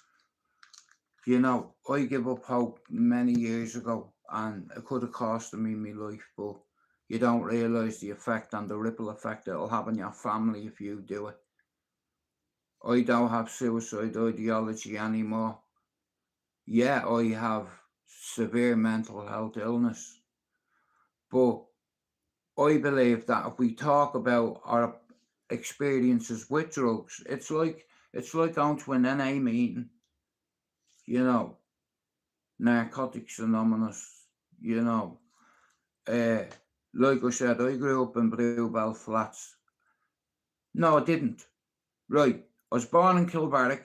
You know, I gave up hope many years ago and it could have cost me my life, but you don't realise the effect and the ripple effect it'll have on your family if you do it. I don't have suicide ideology anymore. Yeah, I have severe mental health illness. But I believe that if we talk about our experiences with drugs, it's like going to an NA meeting, you know, Narcotics Anonymous, you know. Like I said, I grew up in Bluebell Flats. No, I didn't. Right, I was born in Kilbarrack.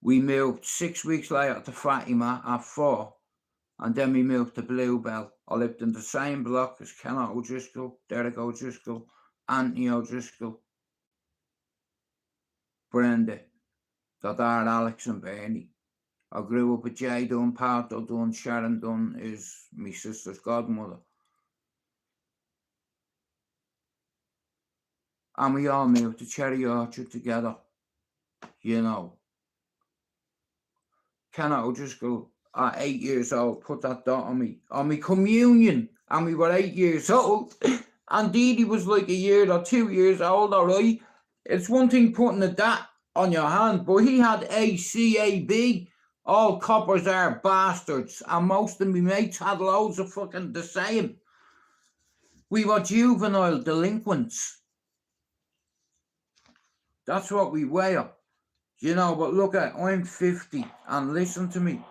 We moved 6 weeks later to Fatima at 4, and then we moved to Bluebell. I lived in the same block as Kenneth O'Driscoll, Derek O'Driscoll, Anthony O'Driscoll, Brenda, Dodard, Alex and Bernie. I grew up with Jay Dunn, Pat O'Dunn, Sharon Dunn is my sister's godmother. And we all moved to Cherry Orchard together, you know. Kenneth O'Driscoll at 8 years old put that dot on me communion, and we were 8 years old. And Dee Dee was like a year or 2 years old, all right? It's one thing putting a dot on your hand, but he had ACAB. All coppers are bastards, and most of my mates had loads of fucking the same. We were juvenile delinquents. That's what we were. You know, but look at, I'm 50, and listen to me.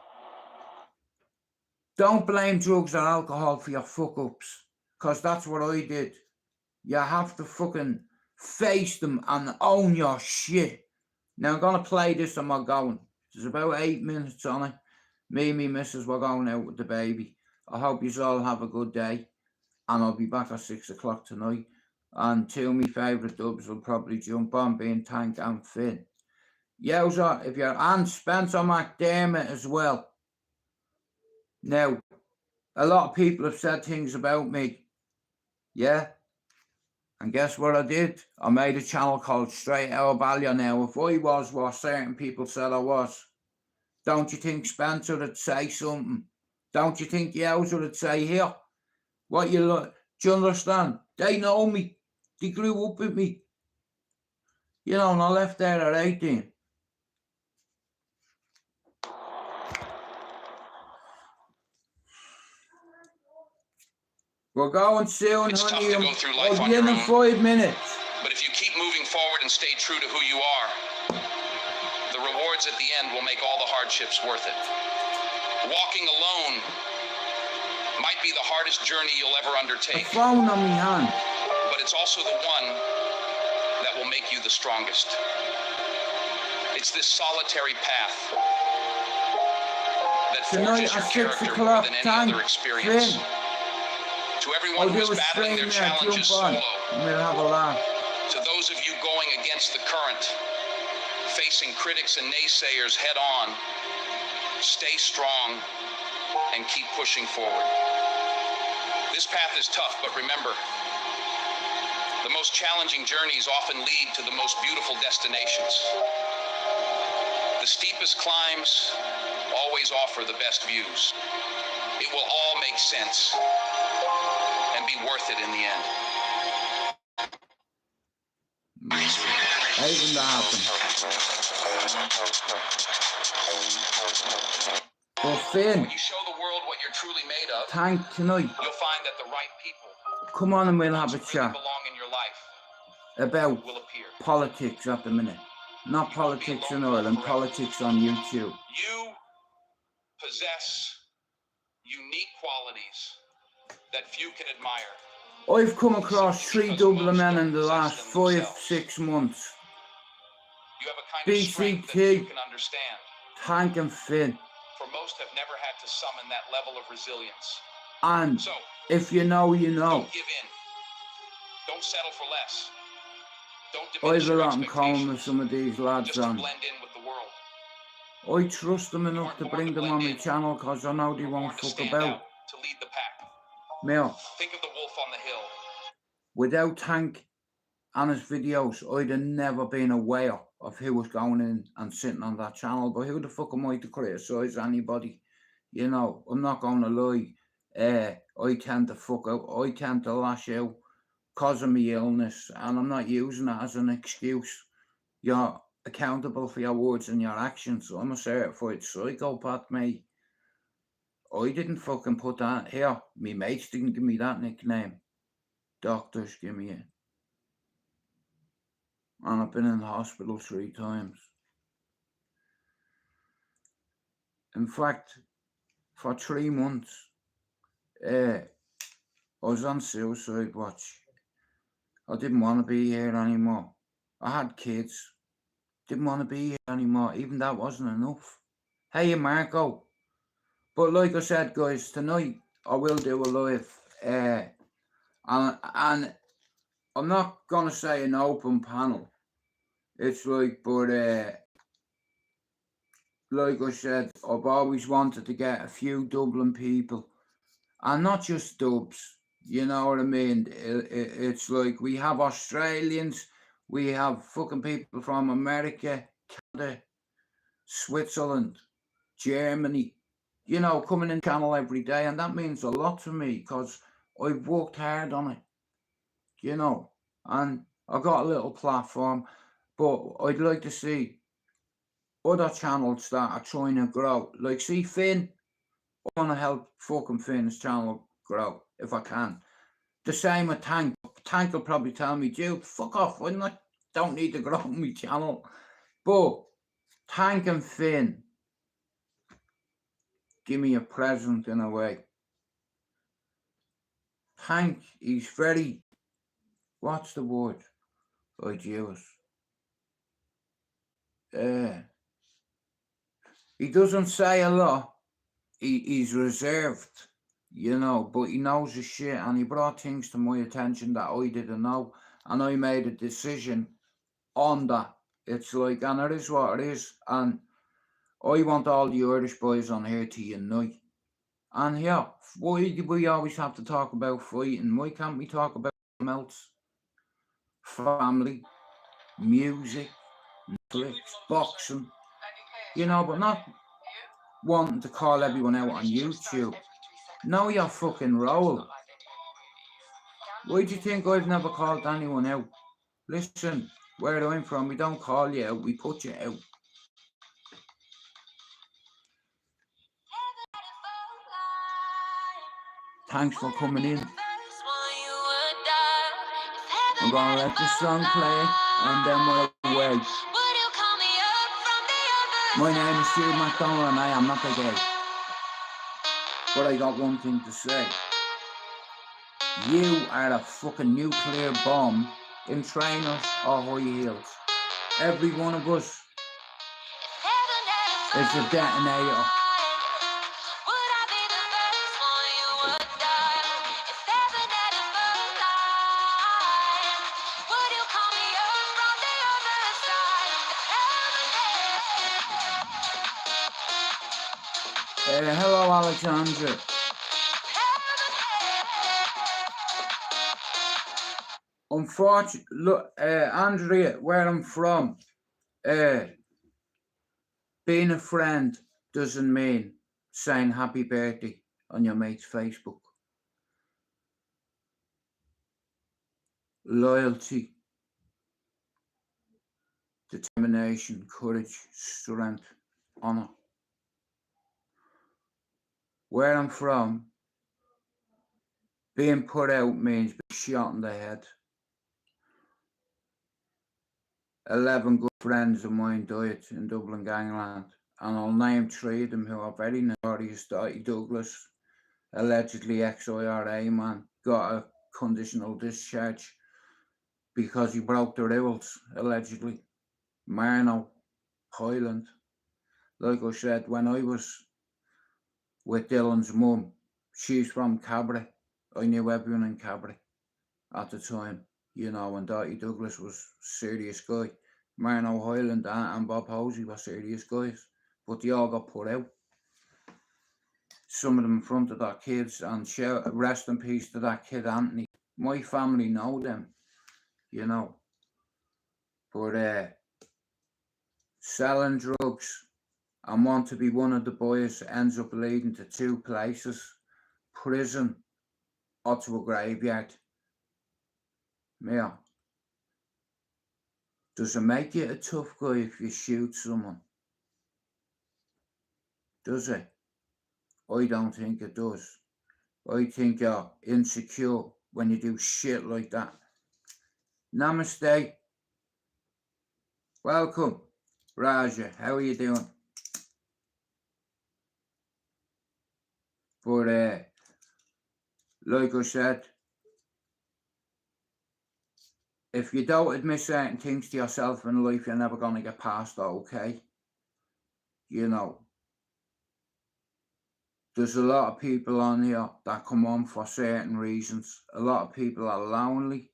Don't blame drugs or alcohol for your fuck-ups, because that's what I did. You have to fucking face them and own your shit. Now, I'm going to play this and we're going. There's about 8 minutes on it. Me and me missus were going out with the baby. I hope you all have a good day. and I'll be back at 6 o'clock tonight. And two of my favourite dubs will probably jump on, being Tank and Finn. Yowza, if you're and Spencer McDermott as well. Now, a lot of people have said things about me. Yeah? And guess what I did? I made a channel called STRAIGHTOUTTABALLYER now. If I was what certain people said I was, don't you think Spencer would say something? Don't you think Yowza would say, here, what you look? Do you understand? They know me. They grew up with me. You know, and I left there at 18. We're going soon, It's honey. tough to go through life I'll on be your in own. 5 minutes. But if you keep moving forward and stay true to who you are, the rewards at the end will make all the hardships worth it. Walking alone might be the hardest journey you'll ever A undertake, phone on my hand. but it's also the one that will make you the strongest. It's this solitary path that Tonight forges your at 6 character more o'clock, than any Tank, other experience. Finn. To I'll everyone do who's a battling stream their there, challenges jump on. solo, And we'll have a laugh. to those of you going against the current, facing critics and naysayers head on, stay strong and keep pushing forward. This path is tough, but remember, the most challenging journeys often lead to the most beautiful destinations. The steepest climbs always offer the best views. It will all make sense and be worth it in the end. Hating that happen. But Finn, When you show the world what you're truly made of, Tank tonight, you'll find that the right people come on and we'll who have a really chat belong in your life about will appear. politics at the minute. Not politics in Ireland, politics on YouTube. You possess unique qualities that few can admire. I've come across 3 Dublin men in the last 5-6 months. You have a kind of strength that BCT, few can understand. Tank and Finn. For most have never had to summon that level of resilience. And So, if you know, you know. don't give in. Don't settle for less. Don't diminish I've a your lot in common with expectations some of these lads just to on. blend in with the world. I trust them enough to bring them on my channel because I know they You're won't born to fuck stand about. out, to lead the pack. Now, Think of the wolf on the hill. without Tank and his videos, I'd have never been aware of who was going in and sitting on that channel. But who the fuck am I to criticise anybody? You know, I'm not going to lie. I tend to fuck out. I tend to lash out because of my illness, and I'm not using it as an excuse. You're accountable for your words and your actions. I'm a certified psychopath, mate. I didn't fucking put that here. Me mates didn't give me that nickname. Doctors give me it. And I've been in the hospital 3 times. In fact, for 3 months, I was on suicide watch. I didn't want to be here anymore. I had kids. Didn't want to be here anymore. Even that wasn't enough. Hey, Marco. But like I said, guys, tonight I will do a live. And I'm not going to say an open panel. It's like, but like I said, I've always wanted to get a few Dublin people. And not just dubs. You know what I mean? It's like we have Australians. We have fucking people from America, Canada, Switzerland, Germany, you know, coming in channel every day. And that means a lot to me because I've worked hard on it, you know. And I got a little platform. But I'd like to see other channels that are trying to grow. Like, see, Finn, I want to help fucking Finn's channel grow if I can. The same with Tank. Tank will probably tell me, dude, fuck off. Don't need to grow my channel. But Tank and Finn, give me a present in a way. Tank, he's very, what's the word I'd use? He doesn't say a lot. He's reserved. you know, but he knows his shit, and he brought things to my attention that I didn't know, and I made a decision on that. It's like, and it is what it is, and I want all the Irish boys on here to unite. And yeah, why do we always have to talk about fighting? Why can't we talk about something else? Family, music, Netflix, boxing, you know, but not wanting to call everyone out on YouTube. Know your fucking role. Why do you think I've never called anyone out? Listen, where I'm from, we don't call you out, we put you out. Thanks for coming in. I'm gonna let the song play and then we're away. My name is Stu McDonald and I am not a gay. But I got one thing to say. You are a fucking nuclear bomb in trainers or high heels. Every one of us is a detonator. Hello, Alexandra. Unfortunately, look, Andrea, where I'm from, being a friend doesn't mean saying happy birthday on your mate's Facebook. Loyalty, determination, courage, strength, honour. Where I'm from, being put out means being shot in the head. 11 good friends of mine died in Dublin gangland, and I'll name 3 of them who are very notorious. Dirty Douglas, allegedly ex-IRA man, got a conditional discharge because he broke the rules, allegedly. Marno, Highland. Like I said, when I was with Dylan's mum, she's from Cabra. I knew everyone in Cabra at the time, you know, and Dirty Douglas was a serious guy. Marno Highland and Bob Hosey were serious guys, but they all got put out. Some of them in front of their kids, and rest in peace to that kid Anthony. My family know them, you know. But selling drugs and want to be one of the boys ends up leading to 2 places: prison or to a graveyard. Yeah. Does it make you a tough guy if you shoot someone? Does it? I don't think it does. I think you're insecure when you do shit like that. Namaste. Welcome, Raja. How are you doing? But like I said, if you don't admit certain things to yourself in life, you're never going to get past that, okay? You know, there's a lot of people on here that come on for certain reasons. A lot of people are lonely.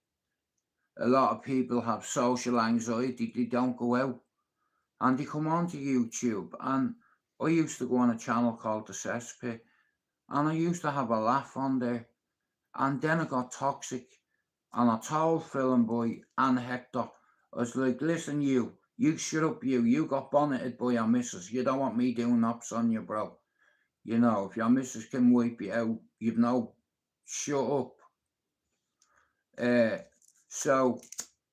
A lot of people have social anxiety. They don't go out. And they come on to YouTube. And I used to go on a channel called The Cesspit. And I used to have a laugh on there. And then it got toxic. And I told Phil and Boy and Hector, I was like, listen, you shut up, you got bonneted by your missus. You don't want me doing ops on you, bro. You know, if your missus can wipe you out, you know, shut up. So,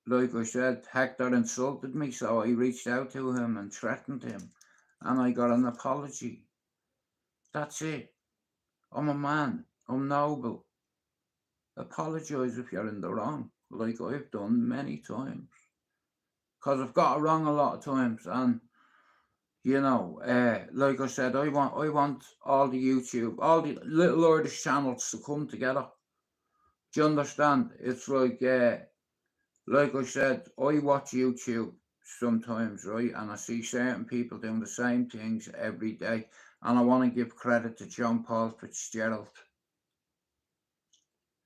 like I said, Hector insulted me, so I reached out to him and threatened him. And I got an apology. That's it. I'm a man. I'm noble. Apologise if you're in the wrong, like I've done many times. Because I've got it wrong a lot of times. And, you know, like I said, I want all the YouTube, all the little Irish channels to come together. Do you understand? It's like I said, I watch YouTube sometimes, right? And I see certain people doing the same things every day. And I want to give credit to John Paul Fitzgerald.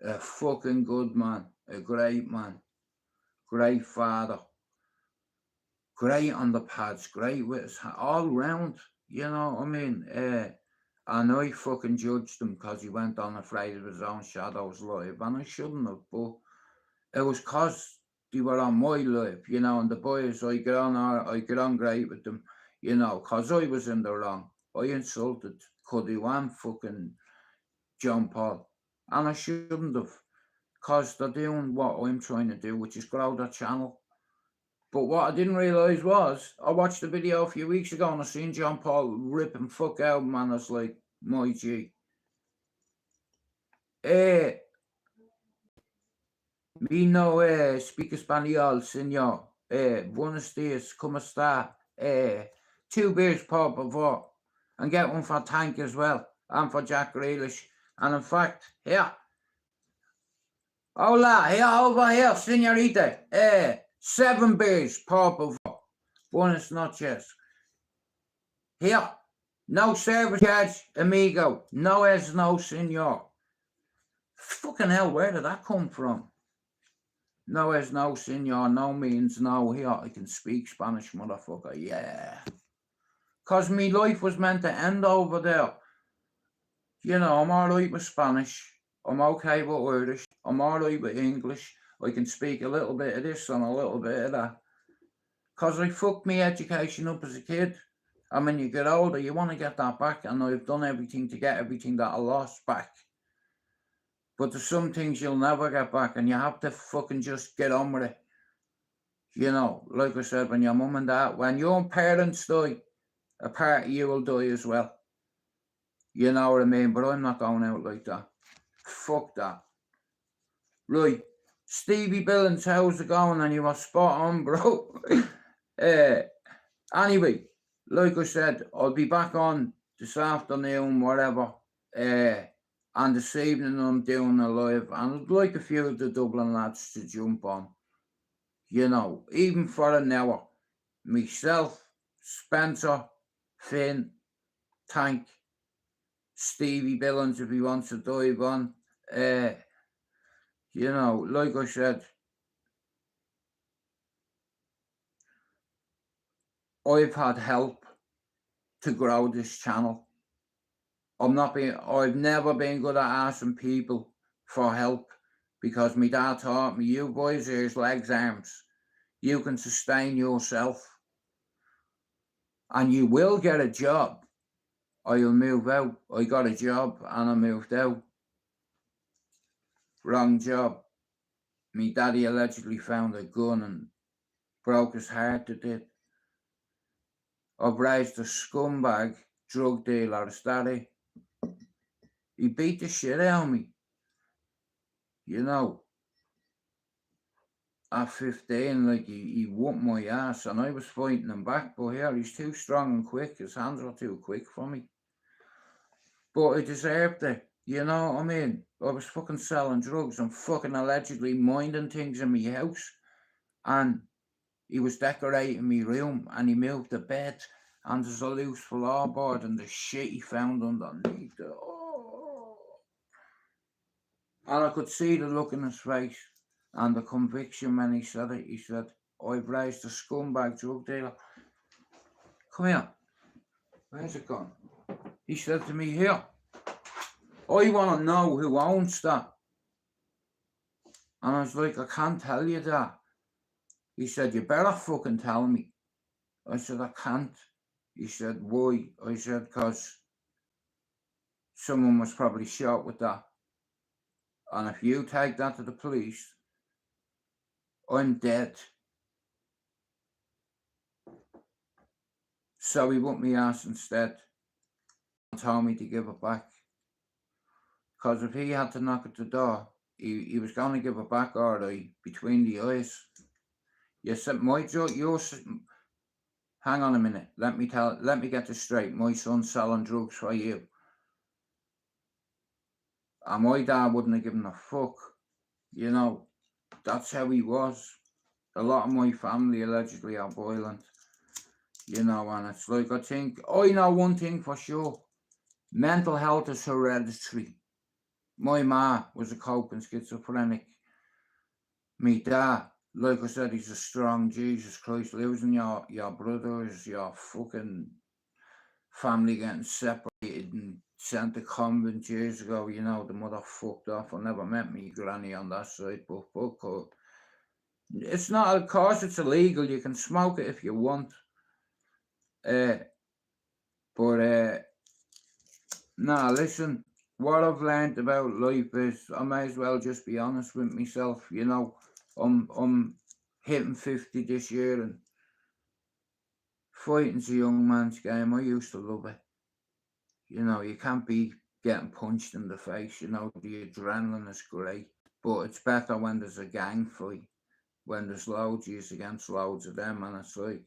A fucking good man. A great man. Great father. Great on the pads. Great with his all round. You know what I mean? And I fucking judged him because he went on afraid of his own shadows live. And I shouldn't have, but it was because they were on my life, you know, and the boys, I get on great with them, you know, because I was in the wrong. I insulted Cuddy and fucking John Paul, and I shouldn't have, because they're doing what I'm trying to do, which is grow their channel. But what I didn't realise was, I watched the video a few weeks ago and I seen John Paul ripping fuck out, man. I was like, my G. Me no speak español, señor. Buenos dias, ¿cómo está? 2 beers, por favor. And get one for Tank as well. And for Jack Grealish. And in fact, here. Hola, here, over here, señorita. 7 beers, por favor. Buenas noches. Here. No service charge, amigo. No es no, señor. Fucking hell, where did that come from? No es no, senor, no means no. Here, I can speak Spanish, motherfucker, yeah. Because me life was meant to end over there. You know, I'm alright with Spanish. I'm okay with Irish. I'm alright with English. I can speak a little bit of this and a little bit of that. Because I fucked my education up as a kid. And when you get older, you want to get that back. And I've done everything to get everything that I lost back. But there's some things you'll never get back, and you have to fucking just get on with it. You know, like I said, when your mum and dad, when your parents die, a part of you will die as well. You know what I mean? But I'm not going out like that. Fuck that. Right. Stevie Billings, how's it going? And you were spot on, bro. Anyway, like I said, I'll be back on this afternoon, whatever. And this evening I'm doing a live, and I'd like a few of the Dublin lads to jump on. You know, even for an hour. Myself, Spencer, Finn, Tank, Stevie Billings if he wants to dive on. You know, like I said, I've had help to grow this channel. I've never been good at asking people for help, because my dad taught me, you boys, ears, legs, arms. You can sustain yourself. And you will get a job, or you'll move out. I got a job and I moved out. Wrong job. My daddy allegedly found a gun and broke his heart at it. I've raised a scumbag drug dealer, his daddy. He beat the shit out of me. You know, at 15, like, he whooped my ass, and I was fighting him back, but here, he's too strong and quick. His hands were too quick for me. But I deserved it, you know what I mean? I was fucking selling drugs and fucking allegedly minding things in my house, and he was decorating my room, and he moved the bed, and there's a loose floorboard, and the shit he found underneath it. Oh. And I could see the look in his face. And the conviction when he said it. He said, I've raised a scumbag drug dealer. Come here. Where's it gone? He said to me, here, I want to know who owns that. And I was like, I can't tell you that. He said, you better fucking tell me. I said, I can't. He said, why? I said, because someone was probably shot with that. And if you take that to the police, I'm dead. So he whooped me ass instead and told me to give it back. Because if he had to knock at the door, he was going to give it back, alright, between the eyes. You said, hang on a minute, let me get this straight. My son's selling drugs for you. And my dad wouldn't have given a fuck. You know, that's how he was. A lot of my family allegedly are violent. You know, and it's like, I know one thing for sure. Mental health is hereditary. My ma was a coping schizophrenic. Me dad, like I said, he's a strong Jesus Christ, losing your brothers, your fucking family getting separated and sent to convent years ago. You know, the mother fucked off. I never met me granny on that side, but fuck her. It's not, of course, it's illegal. You can smoke it if you want. But nah, listen, what I've learned about life is I may as well just be honest with myself. You know, I'm hitting 50 this year, and fighting's a young man's game. I used to love it. You know, you can't be getting punched in the face. You know, the adrenaline is great, but it's better when there's a gang fight, when there's loads of us against loads of them. And it's like,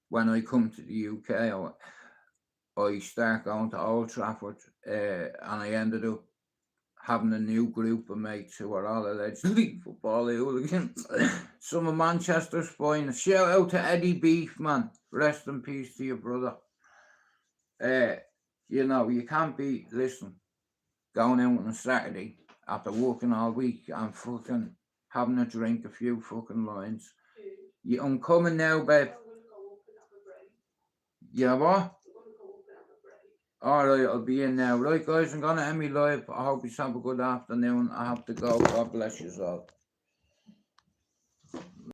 when I come to the UK, I start going to Old Trafford, and I ended up having a new group of mates who are all allegedly football hooligans. Some of Manchester's finest. Shout out to Eddie Beef, man. Rest in peace to your brother. You know, you can't be, listen, going out on a Saturday after working all week and fucking having a drink, a few fucking lines. I'm coming now, babe. Yeah, what? Alright, I'll be in now. Right, guys, I'm gonna end me live. I hope you have a good afternoon. I have to go. God bless you all.